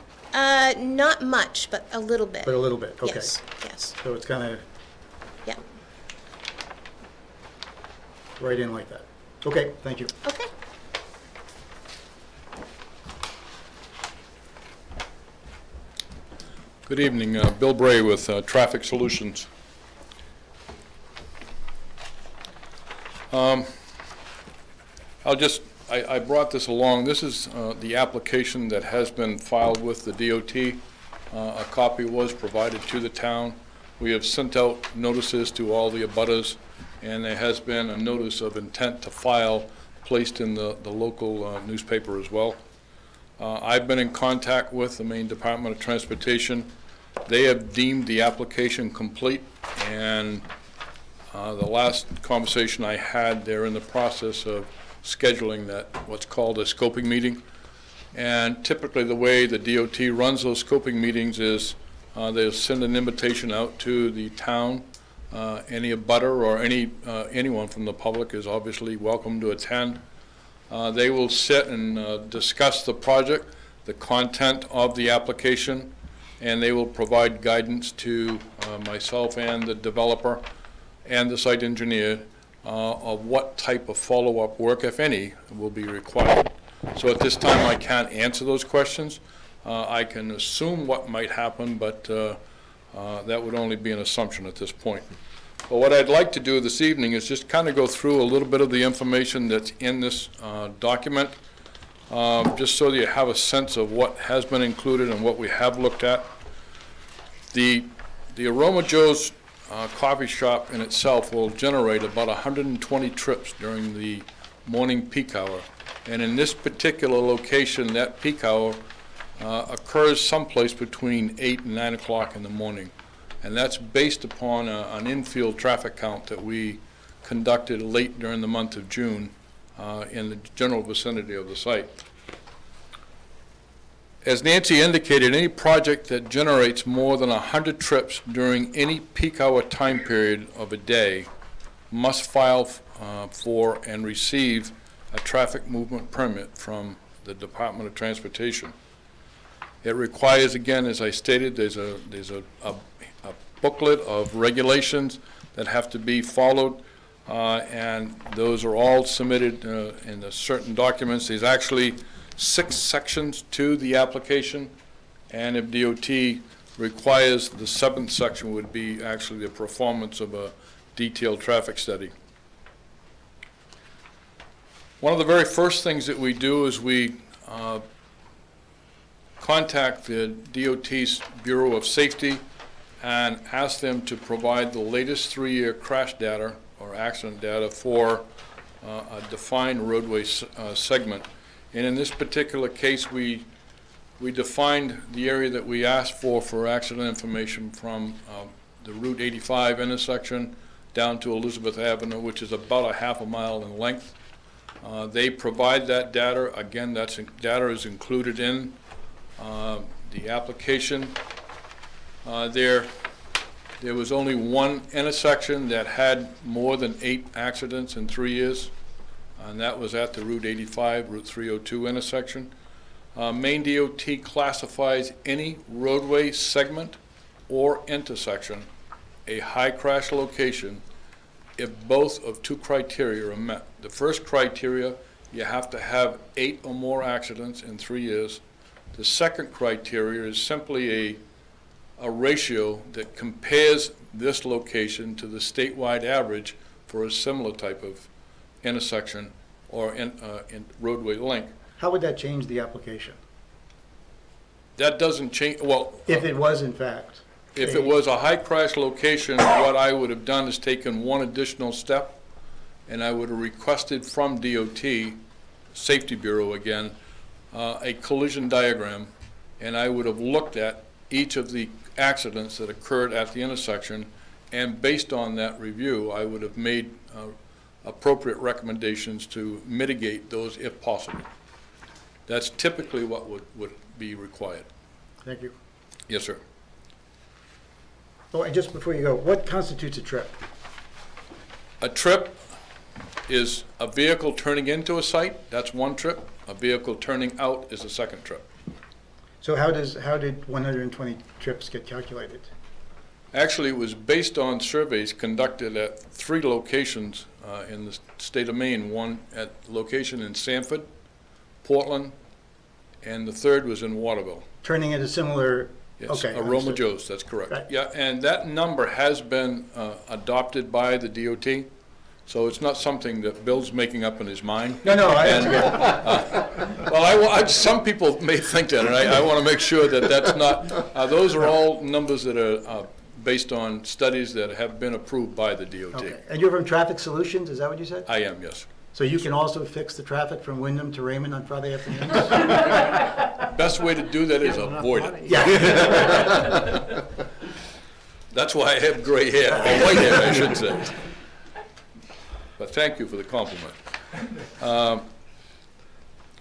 K: Not much, but a little bit.
A: But a little bit, okay.
K: Yes, yes.
A: So it's kind of
K: Yeah.
A: right in like that. Okay, thank you.
K: Okay.
L: Good evening, Bill Bray with Traffic Solutions. I brought this along. This is the application that has been filed with the DOT. A copy was provided to the town. We have sent out notices to all the abutters, and there has been a notice of intent to file placed in the local newspaper as well. I've been in contact with the Maine Department of Transportation. They have deemed the application complete, and the last conversation I had, they're in the process of scheduling what's called a scoping meeting. And typically the way the DOT runs those scoping meetings is they'll send an invitation out to the town Any abutter or anyone from the public is obviously welcome to attend. They will sit and discuss the project, the content of the application, and they will provide guidance to myself and the developer and the site engineer of what type of follow-up work, if any, will be required. So at this time, I can't answer those questions. I can assume what might happen, but that would only be an assumption at this point. But what I'd like to do this evening is just kind of go through a little bit of the information that's in this document, just so that you have a sense of what has been included and what we have looked at. The Aroma Joe's coffee shop in itself will generate about 120 trips during the morning peak hour. And in this particular location, that peak hour occurs someplace between 8 and 9 o'clock in the morning. And that's based upon an infield traffic count that we conducted late during the month of June in the general vicinity of the site. As Nancy indicated, any project that generates more than 100 trips during any peak hour time period of a day must file for and receive a traffic movement permit from the Department of Transportation. It requires, again, as I stated, there's a booklet of regulations that have to be followed, and those are all submitted in the certain documents. There's actually 6 sections to the application, and if DOT requires, the 7th section would be actually the performance of a detailed traffic study. One of the very first things that we do is we contact the DOT's Bureau of Safety and ask them to provide the latest 3-year crash data or accident data for a defined roadway segment. And in this particular case, we defined the area that we asked for accident information from the Route 85 intersection down to Elizabeth Avenue, which is about a half a mile in length. They provide that data. Again, that data is included in the application. There was only one intersection that had more than 8 accidents in 3 years, and that was at the Route 85, Route 302 intersection. Maine DOT classifies any roadway segment or intersection a high crash location if both of 2 criteria are met. The first criteria, you have to have 8 or more accidents in 3 years. The second criteria is simply a ratio that compares this location to the statewide average for a similar type of intersection or in roadway link.
A: How would that change the application?
L: That doesn't change, well.
A: If it was in fact.
L: If it was a high crash location, what I would have done is taken one additional step, and I would have requested from DOT, Safety Bureau again, a collision diagram, and I would have looked at each of the accidents that occurred at the intersection, and based on that review, I would have made appropriate recommendations to mitigate those if possible. That's typically what would be required.
A: Thank you.
L: Yes, sir.
A: Oh, and just before you go, what constitutes a trip?
L: A trip is a vehicle turning into a site. That's one trip. A vehicle turning out is a second trip.
A: So how did 120 trips get calculated?
L: Actually, it was based on surveys conducted at 3 locations in the state of Maine. One at location in Sanford, Portland, and the third was in Waterville.
A: Turning into similar.
L: Yes,
A: Okay,
L: Aroma Joe's, that's correct.
A: Right.
L: Yeah, and that number has been adopted by the DOT, so it's not something that Bill's making up in his mind.
A: No,
L: Well, some people may think that, and I want to make sure that that's not. Those are all numbers that are based on studies that have been approved by the DOT.
A: Okay. And you're from Traffic Solutions, is that what you said?
L: I am, yes.
A: So you can also fix the traffic from Wyndham to Raymond on Friday afternoons?
L: Best way to do that is avoid it.
A: Yeah.
L: That's why I have gray hair, or white hair, I should say. But thank you for the compliment.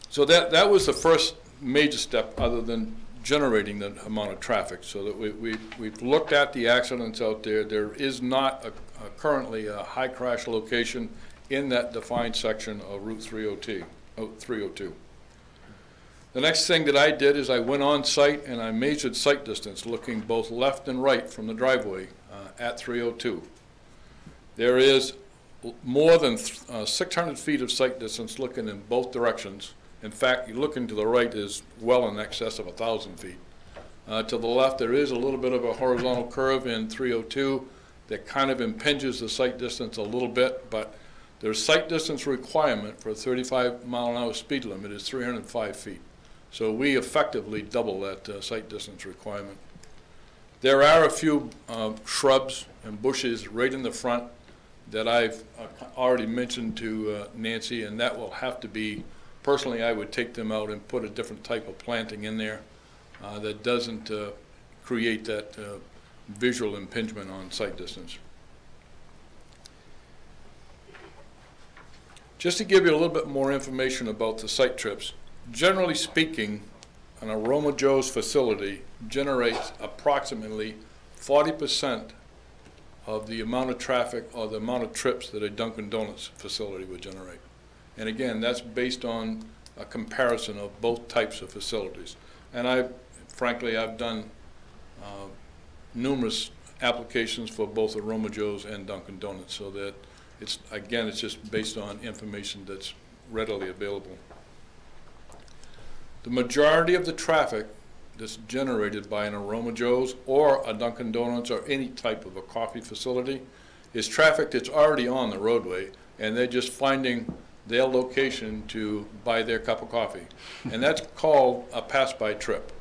L: So that was the first major step, other than generating the amount of traffic, so that we've looked at the accidents out there. There is not currently a high crash location in that defined section of Route 302. The next thing that I did is I went on site and I measured sight distance, looking both left and right from the driveway at 302. There is more than 600 feet of sight distance looking in both directions. In fact, you looking to the right is well in excess of 1,000 feet. To the left, there is a little bit of a horizontal curve in 302 that kind of impinges the sight distance a little bit, but their sight distance requirement for a 35-mile-an-hour speed limit is 305 feet. So we effectively double that sight distance requirement. There are a few shrubs and bushes right in the front that I've already mentioned to Nancy, and that will have to be, personally I would take them out and put a different type of planting in there that doesn't create that visual impingement on sight distance. Just to give you a little bit more information about the site trips, generally speaking, an Aroma Joe's facility generates approximately 40% of the amount of traffic or the amount of trips that a Dunkin' Donuts facility would generate. And again, that's based on a comparison of both types of facilities. And frankly, I've done numerous applications for both Aroma Joe's and Dunkin' Donuts, so that it's just based on information that's readily available. The majority of the traffic that's generated by an Aroma Joe's or a Dunkin' Donuts or any type of a coffee facility is traffic that's already on the roadway, and they're just finding their location to buy their cup of coffee. And that's called a pass-by trip.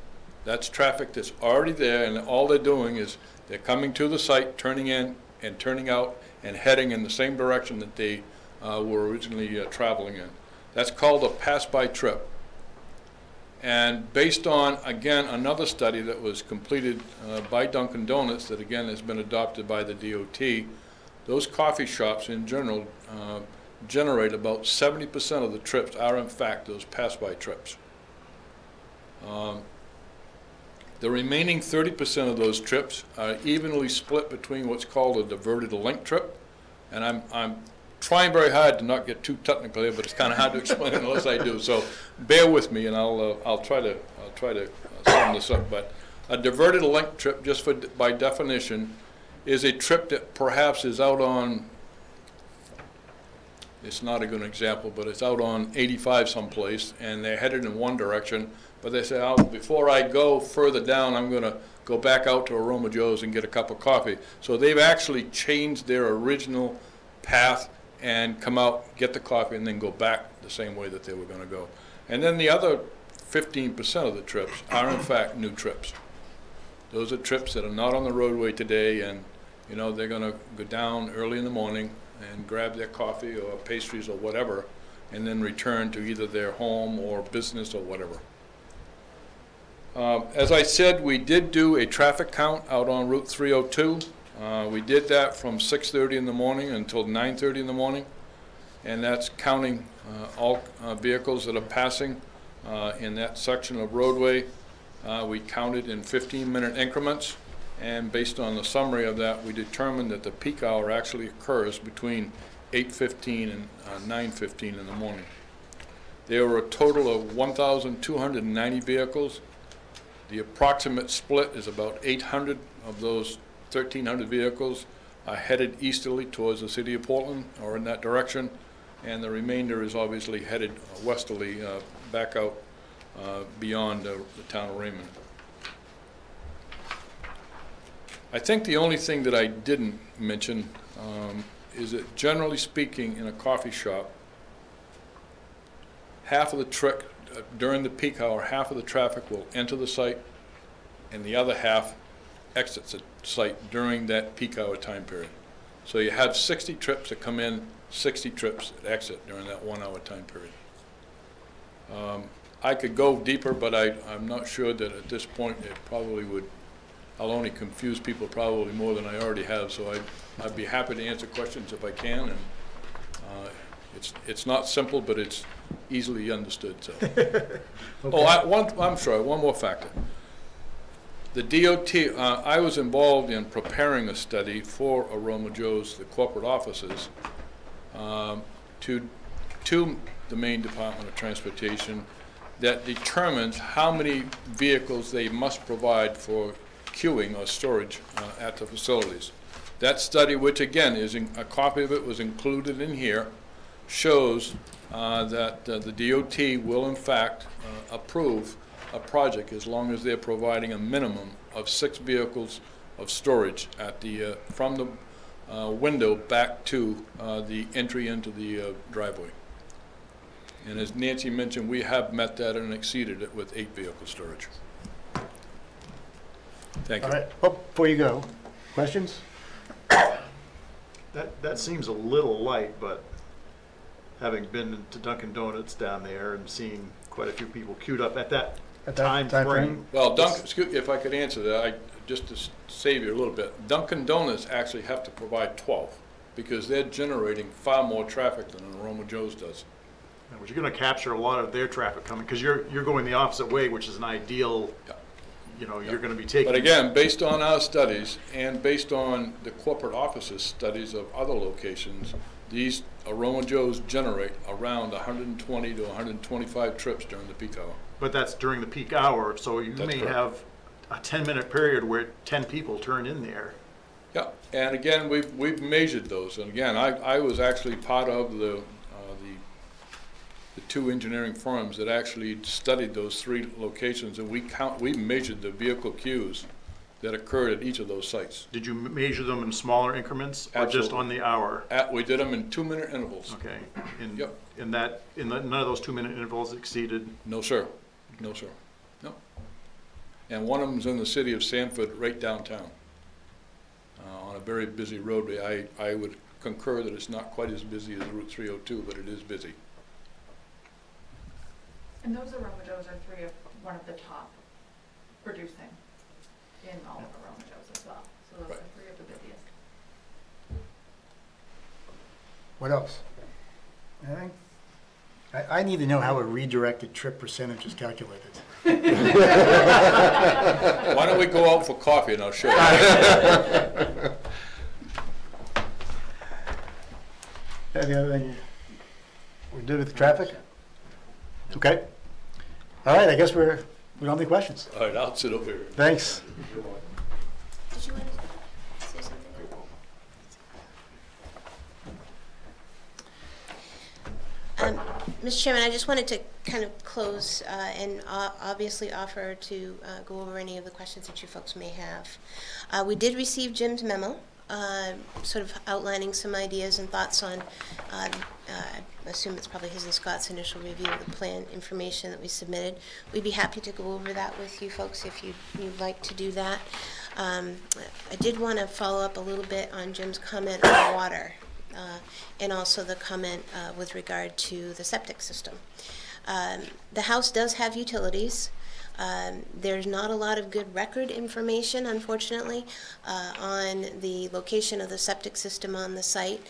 L: That's traffic that's already there, and all they're doing is they're coming to the site, turning in and turning out, and heading in the same direction that they were originally traveling in. That's called a pass-by trip. And based on, again, another study that was completed by Dunkin' Donuts that, again, has been adopted by the DOT, those coffee shops in general generate about 70% of the trips are, in fact, those pass-by trips. The remaining 30% of those trips are evenly split between what's called a diverted link trip, and I'm trying very hard to not get too technical here, but it's kind of hard to explain unless I do. So bear with me, and I'll try to sum this up. But a diverted link trip, just by definition, is a trip that perhaps is out on, it's not a good example, but it's out on 85 someplace, and they're headed in one direction, but they say, oh, before I go further down, I'm going to go back out to Aroma Joe's and get a cup of coffee. So they've actually changed their original path and come out, get the coffee, and then go back the same way that they were going to go. And then the other 15% of the trips are, in fact, new trips. Those are trips that are not on the roadway today, and you know they're going to go down early in the morning and grab their coffee or pastries or whatever, and then return to either their home or business or whatever. As I said, we did do a traffic count out on Route 302. We did that from 6:30 in the morning until 9:30 in the morning, and that's counting all vehicles that are passing in that section of roadway. We counted in 15-minute increments, and based on the summary of that, we determined that the peak hour actually occurs between 8:15 and 9:15 in the morning. There were a total of 1,290 vehicles. The approximate split is about 800 of those 1,300 vehicles are headed easterly towards the city of Portland or in that direction, and the remainder is obviously headed westerly back out beyond the town of Raymond. I think the only thing that I didn't mention is that generally speaking in a coffee shop, half of the trick during the peak hour, half of the traffic will enter the site and the other half exits the site during that peak hour time period. So you have 60 trips that come in, 60 trips that exit during that 1 hour time period. I could go deeper, but I'm not sure that at this point it probably would, I'll only confuse people probably more than I already have, so I'd be happy to answer questions if I can, and it's not simple, but it's easily understood. So. Okay. Oh, I'm sorry, one more factor. The DOT, I was involved in preparing a study for Aroma Joe's, the corporate offices, to the Maine Department of Transportation, that determines how many vehicles they must provide for queuing or storage at the facilities. That study, which again is a copy of it was included in here, shows that the DOT will in fact approve a project as long as they're providing a minimum of 6 vehicles of storage at the from the window back to the entry into the driveway. And as Nancy mentioned, we have met that and exceeded it with 8 vehicle storage. Thank you.
A: All right. Oh, before you go, questions?
M: That seems a little light, but having been to Dunkin' Donuts down there and seeing quite a few people queued up at that time frame.
L: Well, Dunkin', if I could answer that, just to save you a little bit, Dunkin' Donuts actually have to provide 12 because they're generating far more traffic than an Aroma Joe's does.
M: But you're going to capture a lot of their traffic coming because you're going the opposite way, which is an ideal.
L: Yeah.
M: You know, you're going to be taking.
L: But again, based on our studies and based on the corporate offices studies of other locations, these Aroma Joe's generate around 120 to 125 trips during the peak hour.
M: But that's during the peak hour, so you
L: That's
M: may
L: correct.
M: have a 10-minute period where 10 people turn in there.
L: Yeah, and again, we've measured those, and again, I was actually part of the 2 engineering firms that actually studied those 3 locations, and we measured the vehicle queues that occurred at each of those sites.
M: Did you measure them in smaller increments or just
L: Absolutely.
M: on the hour?
L: We did them in 2-minute intervals.
M: Okay.
L: Yep.
M: None of those 2-minute intervals exceeded.
L: No, sir. No, sir. No. And one of them's in the city of Sanford, right downtown, on a very busy roadway. I would concur that it's not quite as busy as Route 302, but it is busy.
N: And those Aroma Joe's are one of the top producing in all of Aroma Joe's as well. So those
L: Right.
N: are 3 of the busiest.
A: What else? Anything? I need to know how a redirected trip percentage is calculated.
L: Why don't we go out for coffee and I'll show you.
A: Any other thing? We're good with the traffic? Okay. All right, I guess we don't have any questions.
L: All right, I'll sit over here.
A: Thanks.
K: Did you want to say something? Mr. Chairman, I just wanted to kind of close and obviously offer to go over any of the questions that you folks may have. We did receive Jim's memo, sort of outlining some ideas and thoughts on, I assume it's probably his and Scott's initial review of the plan information that we submitted. We'd be happy to go over that with you folks if you'd like to do that. I did want to follow up a little bit on Jim's comment on water. And also the comment with regard to the septic system. The house does have utilities. There's not a lot of good record information, unfortunately, on the location of the septic system on the site.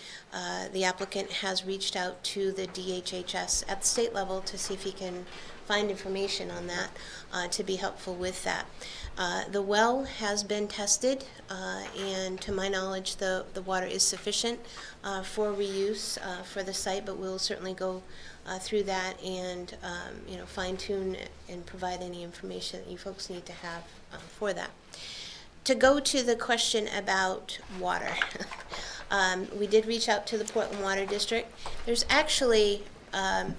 K: The applicant has reached out to the DHHS at the state level to see if he can find information on that to be helpful with that. The well has been tested, and to my knowledge, the water is sufficient for reuse for the site, but we'll certainly go through that and fine-tune and provide any information that you folks need to have for that. To go to the question about water, we did reach out to the Portland Water District. There's actually a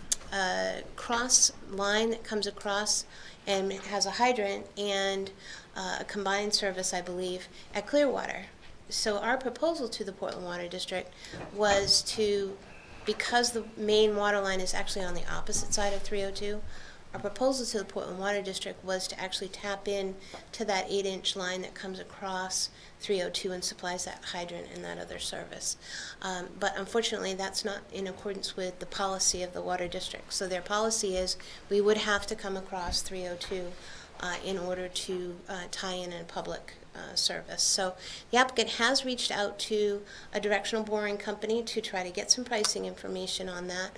K: cross line that comes across and it has a hydrant and a combined service, I believe, at Clearwater. So our proposal to the Portland Water District was to, because the main water line is actually on the opposite side of 302, our proposal to the Portland Water District was to actually tap in to that 8-inch line that comes across 302 and supplies that hydrant and that other service. But unfortunately, that's not in accordance with the policy of the water district. So their policy is we would have to come across 302 in order to tie in a public service. So the applicant has reached out to a directional boring company to try to get some pricing information on that.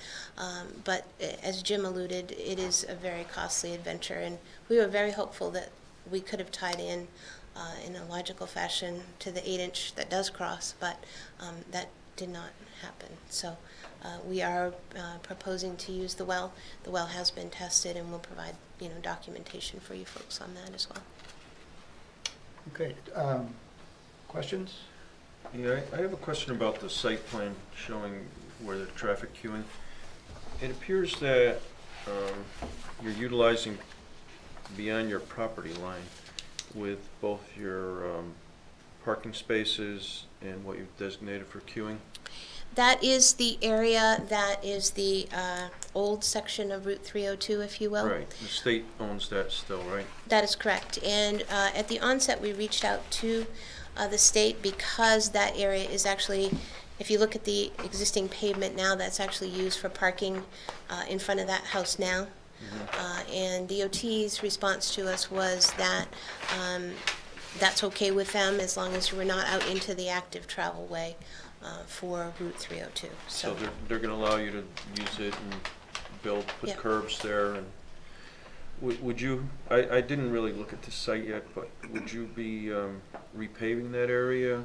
K: But as Jim alluded, it is a very costly adventure, and we were very hopeful that we could have tied in a logical fashion to the 8-inch that does cross, but that did not happen. So we are proposing to use the well. The well has been tested, and we'll provide documentation for you folks on that as well.
A: Okay. Questions?
G: Yeah, I have a question about the site plan showing where the traffic queuing. It appears that you're utilizing beyond your property line with both your parking spaces and what you've designated for queuing.
K: That is the area that is the old section of Route 302, if you will.
G: Right. The state owns that still, right?
K: That is correct. And at the onset, we reached out to the state because that area is actually, if you look at the existing pavement now, that's actually used for parking in front of that house now. And DOT's response to us was that that's okay with them as long as we're not out into the active travel way for Route 302.
G: So they're going to allow you to use it and put
K: Yep.
G: curbs there. And would you, I didn't really look at the site yet, but would you be repaving that area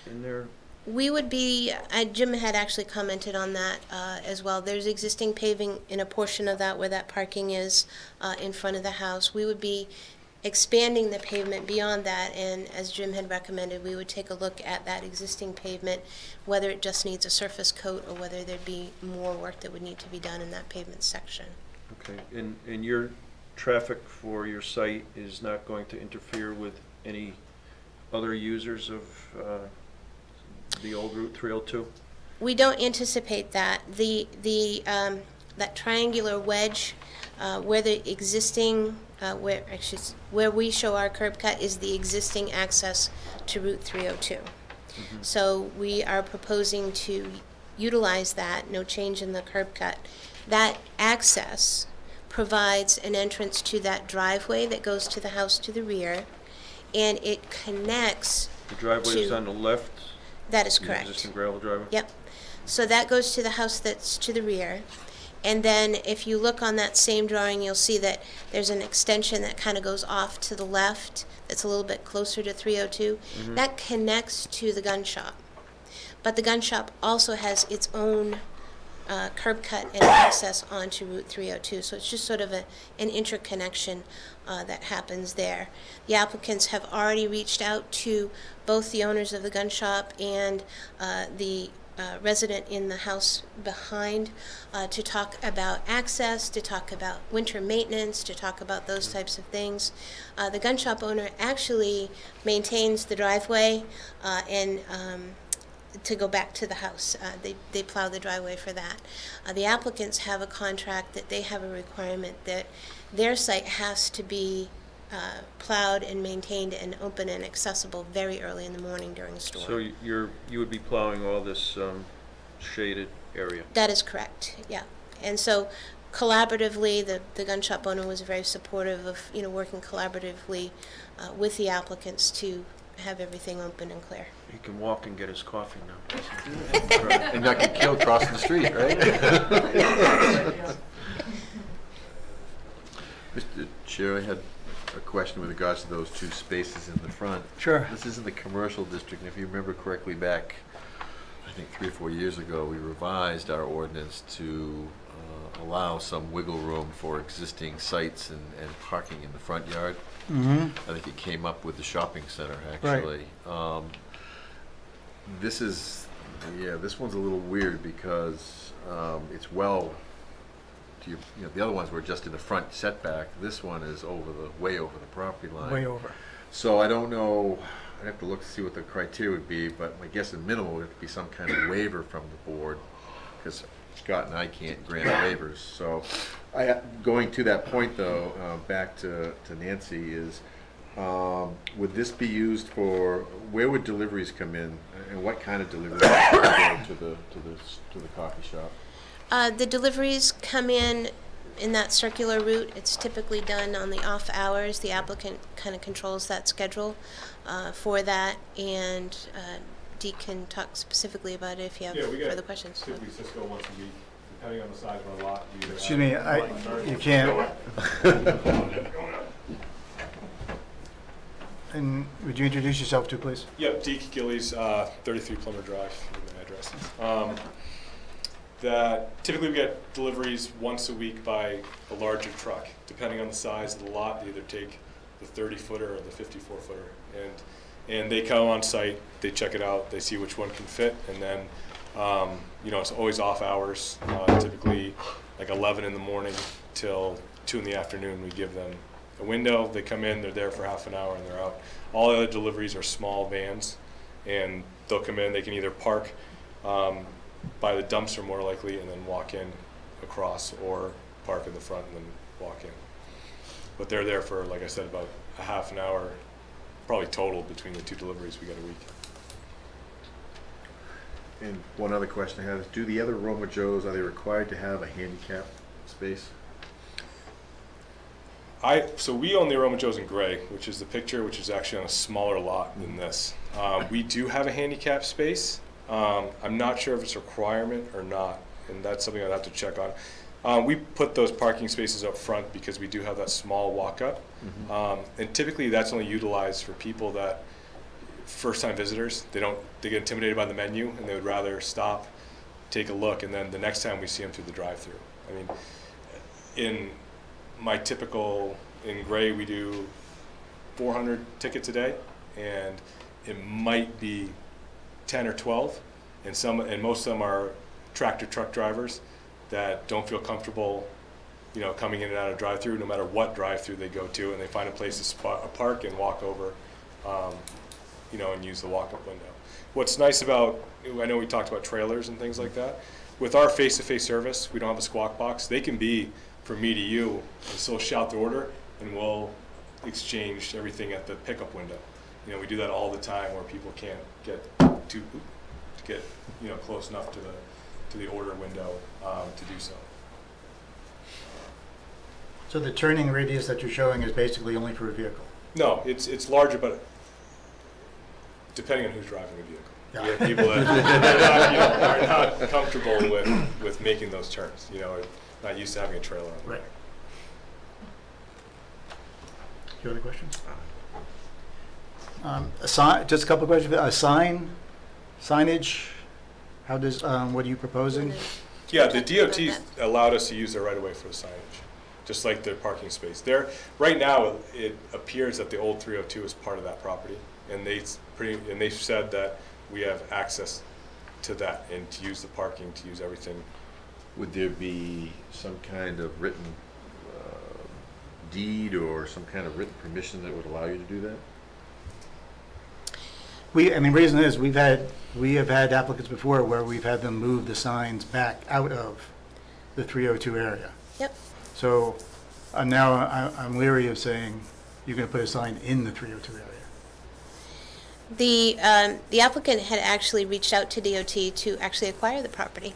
G: in there?
K: We would be, Jim had actually commented on that as well. There's existing paving in a portion of that where that parking is in front of the house. We would be expanding the pavement beyond that, and as Jim had recommended, we would take a look at that existing pavement, whether it just needs a surface coat or whether there'd be more work that would need to be done in that pavement section.
G: Okay, and your traffic for your site is not going to interfere with any other users of the old Route 302?
K: We don't anticipate that. That triangular wedge where the existing, where we show our curb cut is the existing access to Route 302. So we are proposing to utilize that, no change in the curb cut. That access provides an entrance to that driveway that goes to the house to the rear, and it connects.
G: The driveway is on the left?
K: That is correct.
G: The existing gravel driveway?
K: Yep. So that goes to the house that's to the rear. And then if you look on that same drawing, you'll see that there's an extension that kind of goes off to the left that's a little bit closer to 302. That connects to the gun shop. But the gun shop also has its own curb cut and access onto Route 302. So it's just sort of an interconnection that happens there. The applicants have already reached out to both the owners of the gun shop and the resident in the house behind to talk about access, to talk about winter maintenance, to talk about those types of things. The gun shop owner actually maintains the driveway and to go back to the house. They plow the driveway for that. The applicants have a contract that they have a requirement that their site has to be plowed and maintained and open and accessible very early in the morning during a storm.
G: So you would be plowing all this shaded area?
K: That is correct, yeah. And so collaboratively, the gun shop owner was very supportive of working collaboratively with the applicants to have everything open and clear.
G: He can walk and get his coffee now.
C: And not get killed crossing the street, right? Mr. Chair, I had a question with regards to those two spaces in the front.
A: Sure.
C: This is in the commercial district, and if you remember correctly back, I think 3 or 4 years ago, we revised our ordinance to allow some wiggle room for existing sites and parking in the front yard. I think it came up with the shopping center, actually. Right. This one's a little weird because it's the other ones were just in the front setback. This one is way over the property line.
A: Way over.
C: So I don't know. I'd have to look to see what the criteria would be, but my guess in minimal would have to be some kind of waiver from the board, because Scott and I can't grant waivers. So going to that point, though, back to Nancy, is would this be used for, where would deliveries come in, and what kind of deliveries would go to the coffee shop?
K: The deliveries come in that circular route. It's typically done on the off hours. The applicant kind of controls that schedule for that, and Dee can talk specifically about it if you have further questions.
O: Typically Cisco once a week, depending on the size of our lot.
A: Excuse me, you can't. And would you introduce yourself too, please?
O: Yep, Deke Gillies, 33 Plummer Drive, is my address. That typically we get deliveries once a week by a larger truck. Depending on the size of the lot, they either take the 30-footer or the 54-footer. And they come on site, they check it out, they see which one can fit, and then, you know, it's always off hours, typically like 11 in the morning till 2 in the afternoon. We give them a window, they come in, they're there for half an hour and they're out. All the other deliveries are small vans, and they'll come in, they can either park by the dumpster more likely and then walk in across, or park in the front and then walk in. But they're there for, like I said, about a half an hour, probably total between the 2 deliveries we get a week.
C: And one other question I have is, do the other Roma Joes, are they required to have a handicap space?
O: So we own the Aroma Joe's in gray, which is the picture, which is actually on a smaller lot than this. We do have a handicap space. I'm not sure if it's a requirement or not, and that's something I'd have to check on. We put those parking spaces up front because we do have that small walk-up. And typically that's only utilized for people that, first-time visitors, they get intimidated by the menu and they would rather stop, take a look, and then the next time we see them through the drive-through. I mean, in my typical, in gray, we do 400 tickets a day, and it might be 10 or 12, and most of them are tractor truck drivers that don't feel comfortable, you know, coming in and out of drive-through, no matter what drive-through they go to, and they find a place to park and walk over, you know, and use the walk-up window. What's nice about, I know we talked about trailers and things like that. With our face-to-face service, we don't have a squawk box. They can be from me to you and still shout the order, and we'll exchange everything at the pickup window. You know, we do that all the time where people can't get to get, you know, close enough to the order window to do so.
A: So the turning radius that you're showing is basically only for a vehicle?
O: No, it's larger, but depending on who's driving the vehicle.
A: Yeah.
O: We have people that are not comfortable with making those turns, you know, or not used to having a trailer on the
A: right.
O: back.
A: Do you have any questions? Just a couple of questions. Signage, how does, what are you proposing?
O: Yeah, the DOT allowed us to use their right-of-way for the signage, just like the parking space. Right now, it appears that the old 302 is part of that property, and they've said that we have access to that and to use the parking, to use everything.
C: Would there be some kind of written deed or some kind of written permission that would allow you to do that?
A: I mean, the reason is we have had applicants before where we've had them move the signs back out of the 302 area.
K: Yep.
A: So now I'm leery of saying you're going to put a sign in the 302 area.
K: The applicant had actually reached out to DOT to actually acquire the property.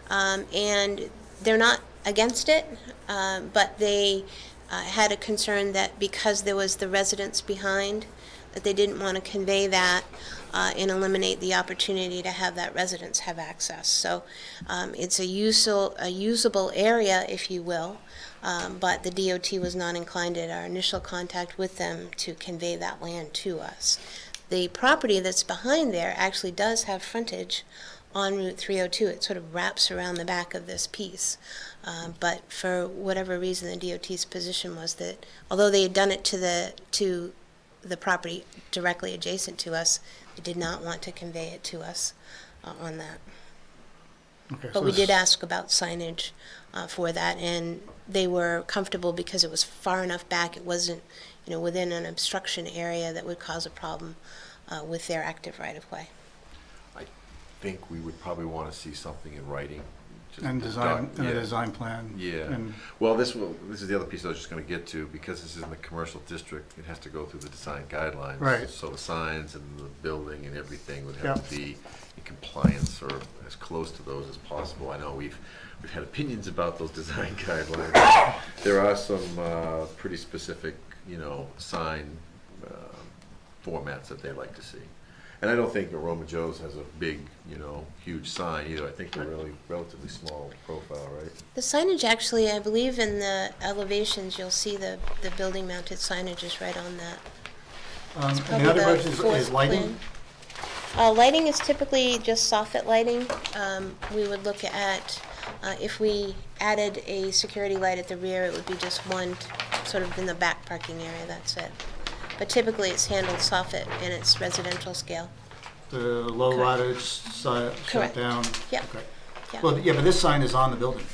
K: And they're not against it, but they had a concern that because there was the residence behind, that they didn't want to convey that and eliminate the opportunity to have that residence have access. So it's a usable area, if you will, but the DOT was not inclined at our initial contact with them to convey that land to us. The property that's behind there actually does have frontage on Route 302. It sort of wraps around the back of this piece. But for whatever reason, the DOT's position was that although they had done it to the property directly adjacent to us, they did not want to convey it to us on that.
A: Okay,
K: but
A: so
K: we did ask about signage for that, and they were comfortable because it was far enough back. It wasn't, you know, within an obstruction area that would cause a problem with their active right-of-way.
C: I think we would probably want to see something in writing.
A: And a design plan.
C: Yeah. Well, this is the other piece I was just going to get to. Because this is in the commercial district, it has to go through the design guidelines.
A: Right.
C: So the signs and the building and everything would have to be in compliance or as close to those as possible. I know we've had opinions about those design guidelines. There are some pretty specific, you know, sign formats that they like to see. And I don't think Aroma Joe's has a big, you know, huge sign either. I think they're really relatively small profile, right?
K: The signage actually, I believe in the elevations, you'll see the building mounted signage is right on that. It's
A: And
K: probably
A: the other
K: the
A: question is
K: fourth
A: lighting?
K: plan. Lighting is typically just soffit lighting. We would look at, if we added a security light at the rear, it would be just one sort of in the back parking area, that's it. But typically it's handled soffit and it's residential scale.
A: The low
K: Correct.
A: wattage shut
K: Correct.
A: down?
K: Yep.
A: Okay.
K: Yep.
A: Well, yeah, but this sign is on the building.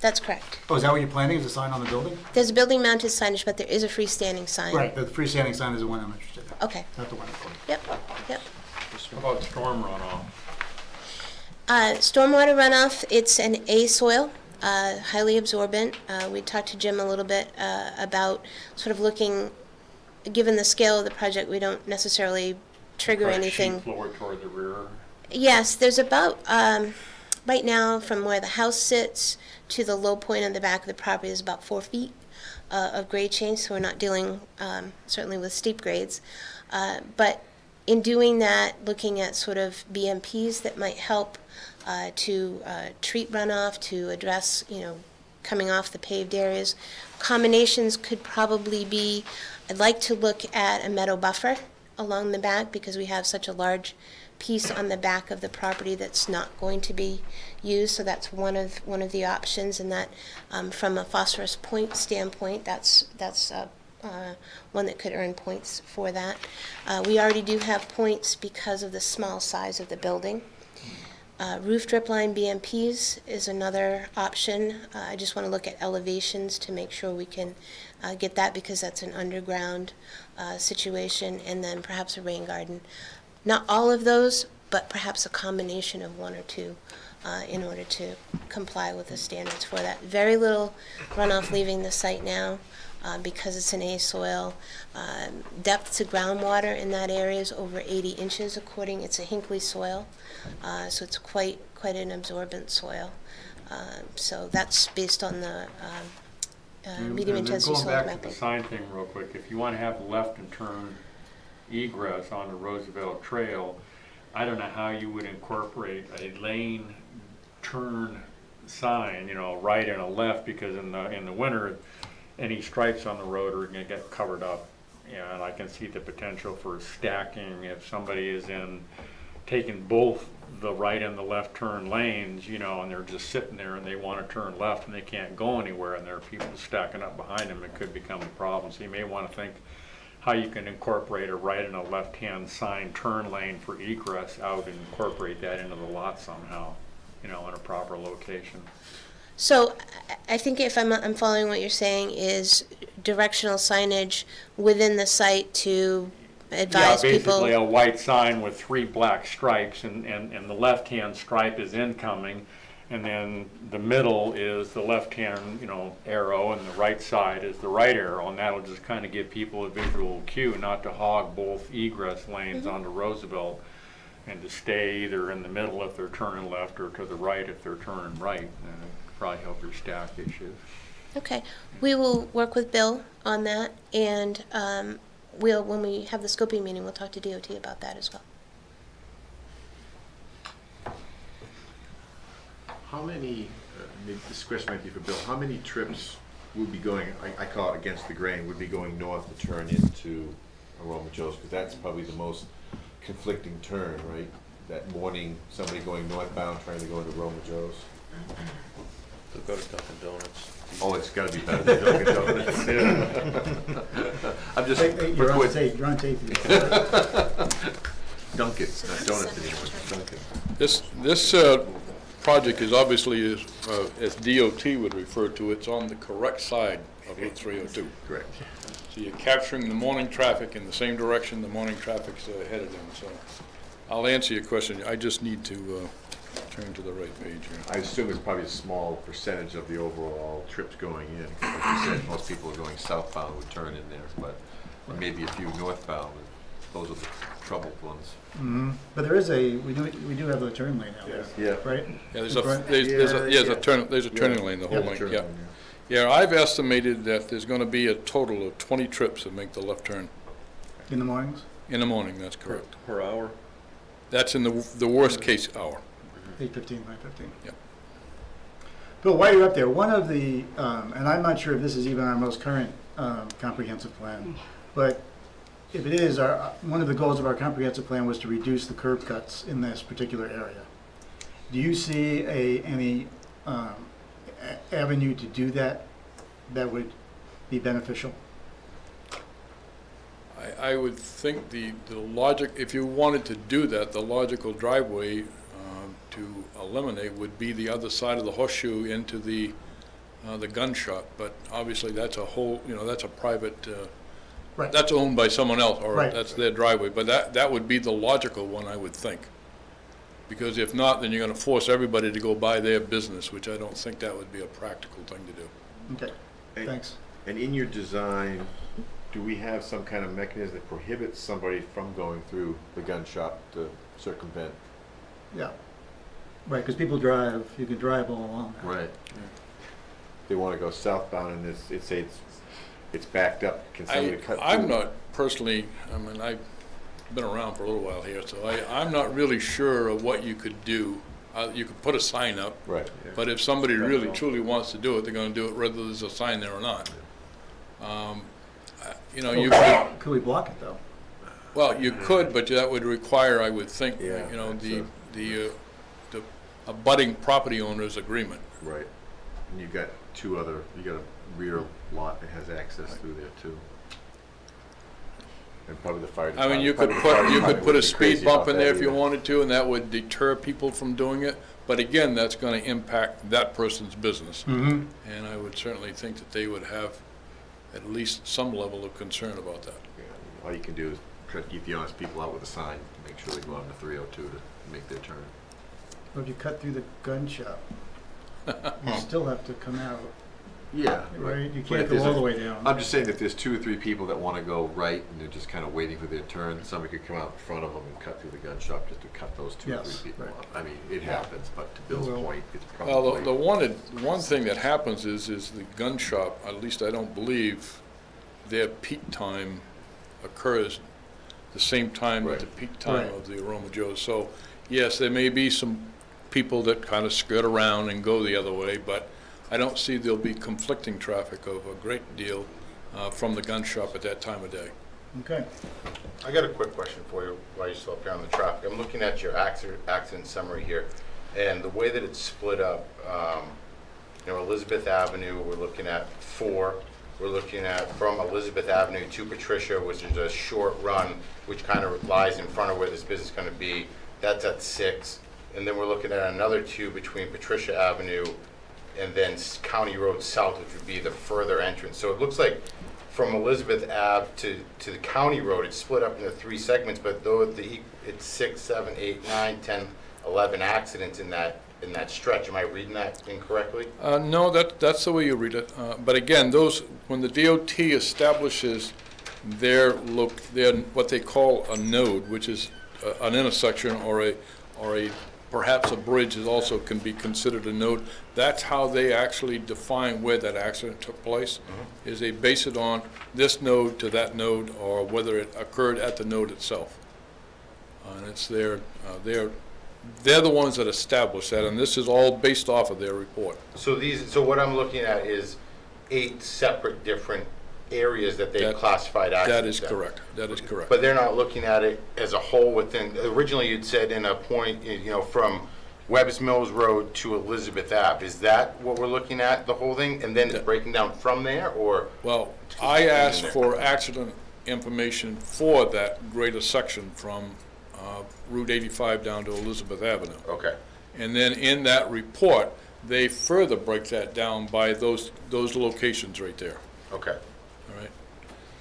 K: That's correct.
A: Oh, is that what you're planning, is a sign on the building?
K: There's a building mounted signage, but there is a freestanding sign.
A: Right, the freestanding sign is the one I'm interested in.
K: Okay.
A: Not the one I'm
K: Yep, yep.
D: How about storm runoff?
K: Stormwater runoff, it's an A soil, highly absorbent. We talked to Jim a little bit about sort of looking, given the scale of the project, we don't necessarily trigger
D: Correct
K: anything.
D: sheet floor toward the rear.
K: Yes, there's about, right now, from where the house sits to the low point on the back of the property is about 4 feet of grade change, so we're not dealing certainly with steep grades. But in doing that, looking at sort of BMPs that might help to treat runoff, to address, coming off the paved areas. Combinations could probably be, I'd like to look at a meadow buffer along the back because we have such a large piece on the back of the property that's not going to be used, so that's one of the options, and that from a phosphorus point standpoint, that's one that could earn points for that. We already do have points because of the small size of the building. Roof drip line BMPs is another option. I just want to look at elevations to make sure we can get that because that's an underground situation, and then perhaps a rain garden. Not all of those, but perhaps a combination of one or two in order to comply with the standards for that. Very little runoff leaving the site now because it's an A soil. Depth to groundwater in that area is over 80 inches according, it's a Hinkley soil, so it's quite an absorbent soil. So that's based on the medium intensity soil
D: Going back to
K: mapping.
D: the sign thing real quick, if you want to have left and turn egress on the Roosevelt Trail, I don't know how you would incorporate a lane turn sign, right and a left, because in the winter, any stripes on the road are going to get covered up. And I can see the potential for stacking if somebody is taking both the right and the left turn lanes, and they're just sitting there and they want to turn left and they can't go anywhere, and there are people stacking up behind them. It could become a problem. So you may want to think how you can incorporate a right and a left-hand sign turn lane for egress out and incorporate that into the lot somehow, in a proper location.
K: So I think if I'm following what you're saying is directional signage within the site to advise
D: yeah,
K: people.
D: Basically a white sign with 3 black stripes, and the left-hand stripe is incoming, and then the middle is the left-hand, arrow, and the right side is the right arrow, and that'll just kind of give people a visual cue not to hog both egress lanes onto Roosevelt, and to stay either in the middle if they're turning left or to the right if they're turning right. And it could probably help your stack issues.
K: Okay, we will work with Bill on that, and when we have the scoping meeting, we'll talk to DOT about that as well.
C: How many, maybe this question might be for Bill, how many trips would be going, I call it against the grain, would be going north to turn into Aroma Joe's? Because that's probably the most conflicting turn, right? That morning, somebody going northbound trying to go into Aroma Joe's.
G: They'll go to Dunkin' Donuts.
C: Oh, it's got to be better than Dunkin' Donuts. I'm just.
A: Hey, you're on tape. You're on tape.
C: Dunkin', not donuts anymore. Dunkin'.
L: This project is obviously, as DOT would refer to, it's on the correct side of Route 302.
C: Correct.
L: So you're capturing the morning traffic in the same direction the morning traffic's headed in. So I'll answer your question. I just need to turn to the right page here.
C: I assume it's probably a small percentage of the overall trips going in. Like you said, most people are going southbound would turn in there, but maybe a few northbound. Those are the troubled ones.
A: Mm-hmm. But there is we do have a turn lane out there.
C: Yeah.
A: Right?
L: Yeah, there's a turning lane, the whole lane, yeah. Yeah, I've estimated that there's going to be a total of 20 trips that make the left turn.
A: In the mornings?
L: In the morning, that's correct.
G: Per hour?
L: That's in the worst case hour.
A: 8:15, 9:15.
L: Yeah.
A: Bill, while you're up there, one of the, and I'm not sure if this is even our most current comprehensive plan, but if it is, one of the goals of our comprehensive plan was to reduce the curb cuts in this particular area. Do you see any avenue to do that that would be beneficial?
L: I would think the logic, if you wanted to do that, the logical driveway to eliminate would be the other side of the horseshoe into the gun shop. But obviously that's a whole, that's a private,
A: right.
L: That's owned by someone else, or
A: right.
L: That's their driveway. But that would be the logical one, I would think. Because if not, then you're going to force everybody to go by their business, which I don't think that would be a practical thing to do.
A: Okay, thanks.
C: And in your design, do we have some kind of mechanism that prohibits somebody from going through the gun shop to circumvent?
A: Yeah, right, because people drive, you can drive all along.
C: Right. Yeah. They want to go southbound and it's backed up. Can somebody cut
L: I'm
C: through?
L: not personally, I've been around for a little while here, so I'm not really sure of what you could do. You could put a sign up,
C: right? Yeah.
L: But if somebody really truly wants to do it, they're going to do it whether there's a sign there or not. You
A: could we block it though?
L: Well, you could, but that would require, I would think,
C: yeah,
L: the abutting property owner's agreement.
C: Right. And you've got you got a rear lot that has access through there too. And probably the fire department.
L: You could put a speed bump in there if you wanted to, and that would deter people from doing it. But again, that's going to impact that person's business.
A: Mm-hmm.
L: And I would certainly think that they would have at least some level of concern about that.
C: Yeah, all you can do is try to keep the honest people out with a sign, make sure they go on to 302 to make their turn.
A: Well, if you cut through the gun shop, you still have to come out.
C: Yeah,
A: right. You can't go all the way down.
C: I'm just saying that there's 2 or 3 people that want to go right and they're just kind of waiting for their turn. Somebody could come out in front of them and cut through the gun shop just to cut those 2 or 3 people off. I mean, it happens, but to Bill's point, it's probably...
L: Well, the one thing that happens is the gun shop, at least I don't believe their peak time occurs the same time at the peak time of the Aroma Joe's. So, yes, there may be some people that kind of skirt around and go the other way, but I don't see there'll be conflicting traffic of a great deal from the gun shop at that time of day.
A: Okay.
I: I got a quick question for you while you're still up here on the traffic. I'm looking at your accident summary here, and the way that it's split up, Elizabeth Avenue, we're looking at 4. We're looking at from Elizabeth Avenue to Patricia, which is a short run, which kind of lies in front of where this business is going to be. That's at 6. And then we're looking at another 2 between Patricia Avenue and then County Road South, which would be the further entrance. So it looks like from Elizabeth Ave to the County Road, it's split up into 3 segments, but though it's 6, 7, 8, 9, 10, 11 accidents in that stretch. Am I reading that incorrectly?
L: No, that's the way you read it. But again, when the DOT establishes their what they call a node, which is an intersection or perhaps a bridge is also can be considered a node. That's how they actually define where that accident took place. Mm-hmm. Is they base it on this node to that node, or whether it occurred at the node itself. And it's they're the ones that establish that, and this is all based off of their report.
I: So what I'm looking at is 8 separate different areas that they've classified accidents.
L: That is correct. That is correct.
I: But they're not looking at it as a whole within, originally you'd said in a point, from Webb's Mills Road to Elizabeth Ave. Is that what we're looking at, the whole thing? And then it's breaking down from there, or?
L: Well, I asked for accident information for that greater section from Route 85 down to Elizabeth Avenue.
I: Okay.
L: And then in that report, they further break that down by those locations right there.
I: Okay.
L: All right.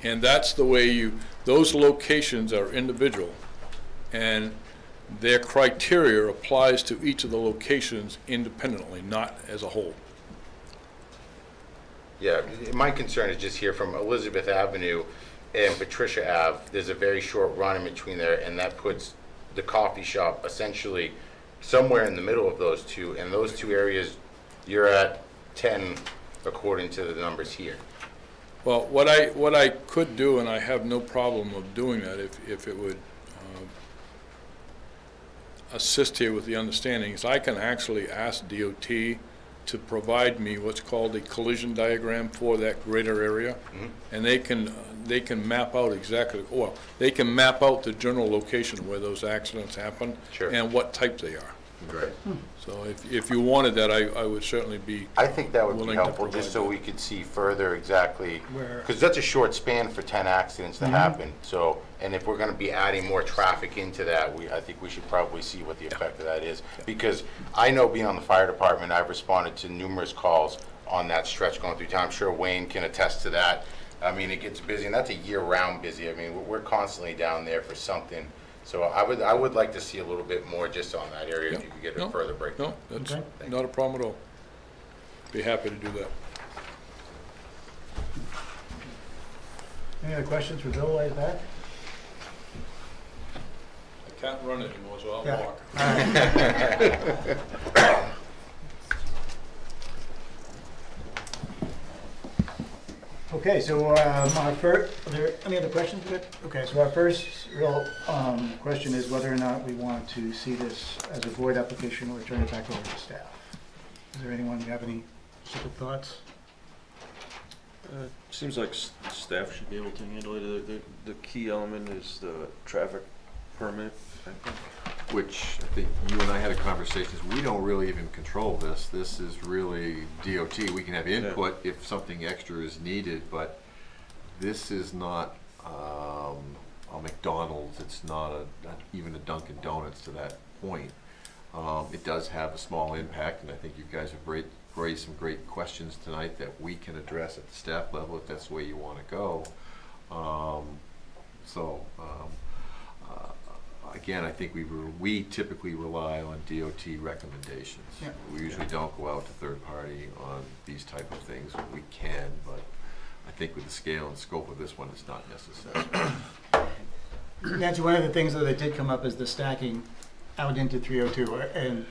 L: And that's the way those locations are individual, and their criteria applies to each of the locations independently, not as a whole.
I: Yeah, my concern is just here from Elizabeth Avenue and Patricia Ave, there's a very short run in between there, and that puts the coffee shop essentially somewhere in the middle of those 2, and those 2 areas you're at 10 according to the numbers here.
L: Well, what I could do, and I have no problem of doing that if it would assist here with the understanding, is I can actually ask DOT to provide me what's called a collision diagram for that greater area. And they can map out exactly, well, they can map out the general location where those accidents happen.
I: Sure.
L: And what type they are.
I: Right.
L: So if you wanted that, I would certainly be
I: I think that would be
L: willing to
I: helpful, just so
L: provide
I: we could see further exactly,
A: Where-
I: because that's a short span for 10 accidents to happen. So, and if we're gonna be adding more traffic into that, I think we should probably see what the effect of that is. Because I know, being on the fire department, I've responded to numerous calls on that stretch going through town. I'm sure Wayne can attest to that. I mean, it gets busy, and that's a year-round busy. I mean, we're constantly down there for something. So I would like to see a little bit more just on that area, if you could get a further breakdown.
L: No, that's
A: Okay.
L: not a problem at all. Be happy to do that.
A: Any other questions for Bill like that?
L: I can't run anymore, so I'll
A: Yeah.
L: walk.
A: Okay, so our first, are there any other questions? Okay, so our first real question is whether or not we want to see this as a board application or turn it back over to staff. Is there anyone who have any specific thoughts?
G: Seems like staff should be able to handle it. The key element is the traffic permit, I think.
C: Which I think you and I had a conversation, is we don't really even control this. This is really DOT. We can have input if something extra is needed, but this is not a McDonald's. It's not even a Dunkin' Donuts to that point. It does have a small impact, and I think you guys have raised some great questions tonight that we can address at the staff level if that's the way you want to go. Again, I think we typically rely on DOT recommendations.
A: Yeah.
C: We usually don't go out to third party on these type of things. We can, but I think with the scale and scope of this one, it's not necessary.
A: Nancy, one of the things that did come up is the stacking out into 302. And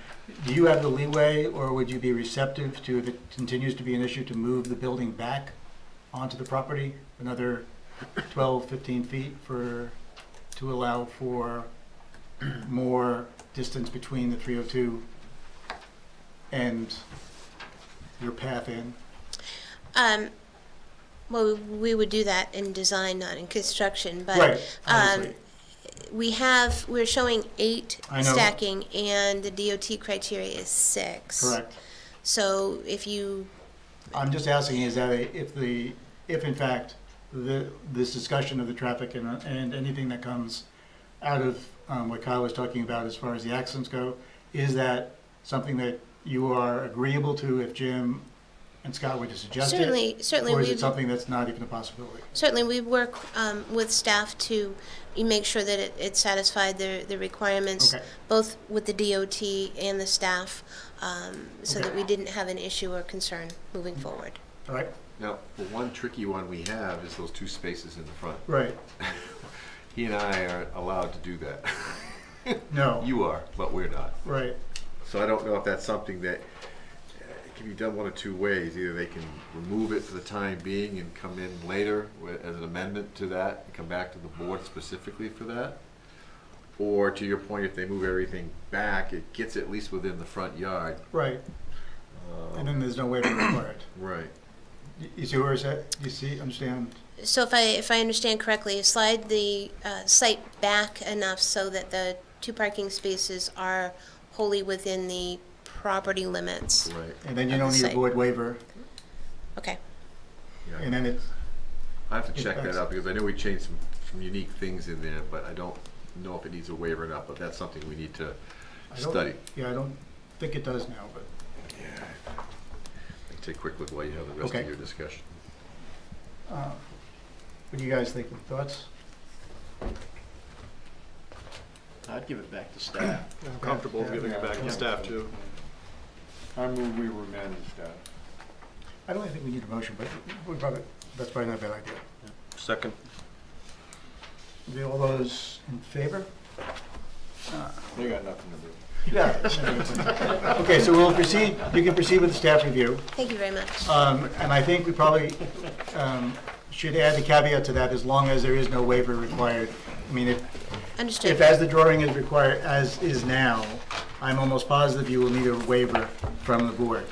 A: do you have the leeway, or would you be receptive to, if it continues to be an issue, to move the building back onto the property another 12, 15 feet to allow for more distance between the 302 and your path in?
K: Well, we would do that in design, not in construction, but
A: Right, obviously.
K: we're showing 8
A: I know.
K: stacking, and the DOT criteria is 6.
A: Correct.
K: So if you,
A: I'm just asking, is that if in fact this discussion of the traffic and anything that comes out of what Kyle was talking about as far as the accidents go, is that something that you are agreeable to if Jim and Scott were to suggest it?
K: certainly
A: Or is
K: we
A: it something that's not even a possibility?
K: certainly we work with staff to make sure that it satisfied the requirements,
A: Okay.
K: both with the DOT and the staff, so
A: Okay.
K: that we didn't have an issue or concern moving forward.
A: All right?
C: Now, the one tricky one we have is those 2 spaces in the front.
A: Right.
C: He and I aren't allowed to do that.
A: No.
C: You are, but we're not.
A: Right.
C: So I don't know if that's something that can be done one of 2 ways. Either they can remove it for the time being and come in later as an amendment to that and come back to the board specifically for that. Or to your point, if they move everything back, it gets at least within the front yard.
A: Right. And then there's no waiver required.
C: Right.
A: You see where is that? You see, understand?
K: So if I understand correctly, slide the site back enough so that the 2 parking spaces are wholly within the property limits.
C: Right.
A: And then you
K: Of
A: don't
K: the
A: need a
K: site.
A: board waiver,
K: Okay.
C: Yeah.
A: and then it's,
C: I have to check that out because I know we changed some unique things in there, but I don't know if it needs a waiver or not, but that's something we need to
A: I don't-
C: study.
A: Yeah, I don't think it does now, but.
C: Yeah. Take a quick look while you have the rest
A: Okay.
C: of your discussion.
A: What do you guys think? Thoughts?
H: I'd give it back to staff.
M: I'm comfortable giving it back to staff too.
D: I move we remand the staff.
A: I don't think we need a motion, but that's probably not a bad idea.
G: Second.
A: All those in favor?
D: They got nothing to do.
A: Yeah. Okay, so we'll proceed, you can proceed with the staff review.
K: Thank you very much.
A: And I think we probably should add the caveat to that, as long as there is no waiver required. I mean, if
K: Understood.
A: as the drawing is required, as is now, I'm almost positive you will need a waiver from the board.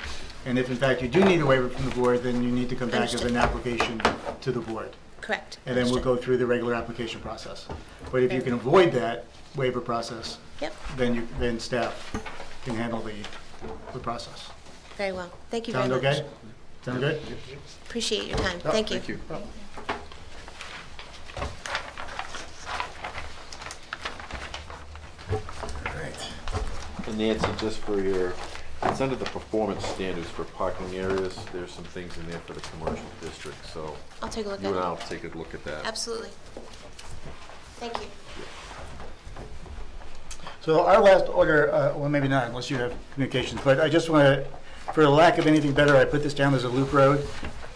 A: And if in fact you do need a waiver from the board, then you need to come back with an
K: Understood.
A: application to the board.
K: Correct.
A: And then we'll
K: Understood.
A: go through the regular application process. But if you can avoid that waiver process,
K: Yep,
A: then staff can handle the process.
K: very well. Thank you very
A: Sound
K: much.
A: okay? Sound good?
K: Appreciate your time.
A: Oh,
K: Thank you.
C: Thank you. And Nancy, just for your, it's under the performance standards for parking areas. There's some things in there for the commercial district, so
K: I'll take a look
C: you and
K: at
C: I'll
K: it.
C: take a look at that.
K: Absolutely. Thank you.
A: So our last order, well, maybe not, unless you have communications, but I just want to, for the lack of anything better, I put this down as a loop road,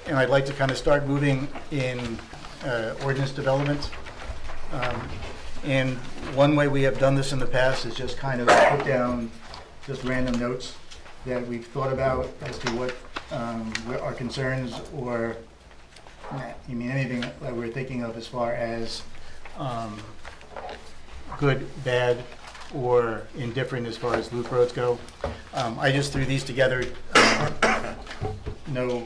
A: and I'd like to kind of start moving in ordinance development. And one way we have done this in the past is just kind of put down just random notes that we've thought about as to what our concerns or, you mean anything that we're thinking of as far as good, bad, or indifferent as far as loop roads go. I just threw these together, no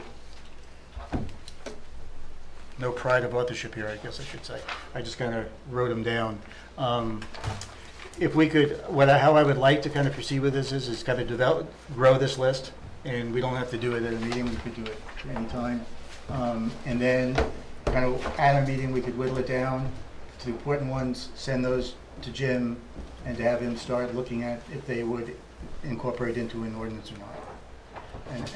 A: pride of authorship here, I guess I should say. I just kind of wrote them down. If we could, how I would like to kind of proceed with this is kind of grow this list, and we don't have to do it at a meeting, we could do it at any time. And then kind of at a meeting, we could whittle it down to the important ones, send those to Jim, and to have him start looking at if they would incorporate into an ordinance or not,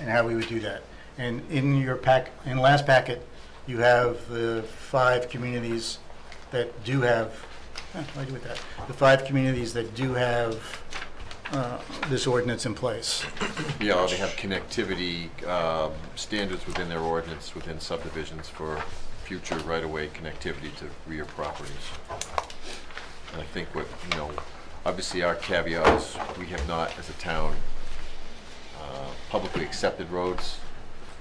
A: and how we would do that. And in your last packet, you have the 5 communities that do have, what do I do with that? The 5 communities that do have this ordinance in place.
C: Yeah, they have connectivity standards within their ordinance, within subdivisions for future right-of-way connectivity to rear properties. And I think what, obviously our caveat is we have not, as a town, publicly accepted roads,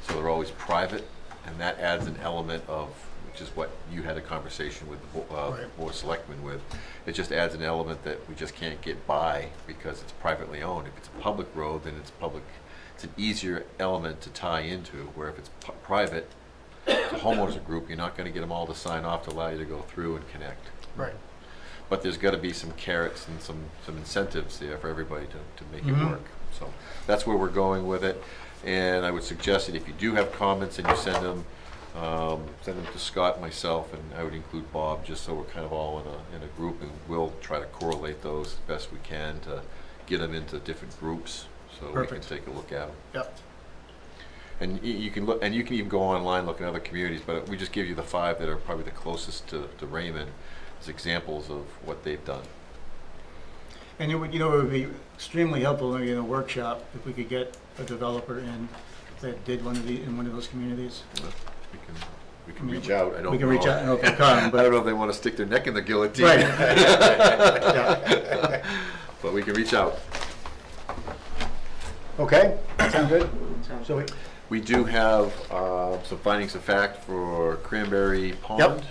C: so they're always private, and that adds an element of, which is what you had a conversation with the Board of Selectmen with. It just adds an element that we just can't get by because it's privately owned. If it's a public road, then it's public. It's an easier element to tie into, where if it's private, it's a homeowners group, you're not going to get them all to sign off to allow you to go through and connect.
A: Right.
C: But there's got to be some carrots and some incentives there for everybody to make it work. So that's where we're going with it. And I would suggest that if you do have comments and you send them to Scott and myself, and I would include Bob, just so we're kind of all in a group, and we'll try to correlate those as best we can to get them into different groups so we can take a look at them.
A: Yep.
C: And you can look, and you can even go online, look at other communities, but we just give you the 5 that are probably the closest to Raymond as examples of what they've done.
A: And it would be extremely helpful in a workshop if we could get a developer in that did in one of those communities.
C: We can reach out. I don't
A: we can
C: know.
A: reach out and hope they come, but
C: I don't know if they want to stick their neck in the guillotine.
A: Right.
C: But we can reach out.
A: Okay, sound good? So
C: we do have some findings of fact for Cranberry Pond.
A: Yep.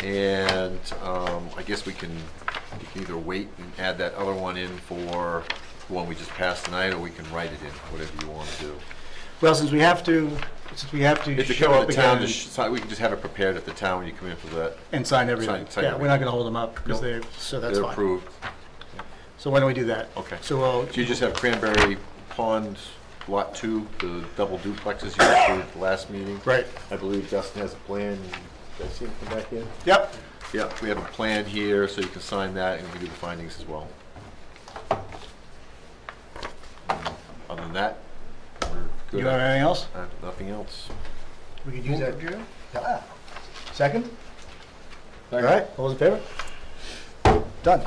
C: And I guess you can either wait and add that other one in for the one we just passed tonight, or we can write it in, whatever you want to do.
A: Well, since we have to
C: if you
A: show
C: come
A: up
C: to the town,
A: again
C: we can just have it prepared at the town when you come in for that.
A: and sign everything.
C: Sign
A: Yeah,
C: everything.
A: we're not going to hold them up because
C: Nope.
A: so that's
C: They're
A: fine.
C: approved.
A: So why don't we do that?
C: Okay.
A: So
C: So you just have Cranberry Pond, Lot 2, the double duplexes you approved the last meeting.
A: Right.
C: I believe Dustin has a plan. Did I see him come back in?
A: Yep.
C: Yeah, we have a plan here, so you can sign that, and we can do the findings as well. Other than that, we're good.
A: You have anything else?
C: Nothing else.
A: We could use that. Yeah. Second? All right, all those in favor? Done.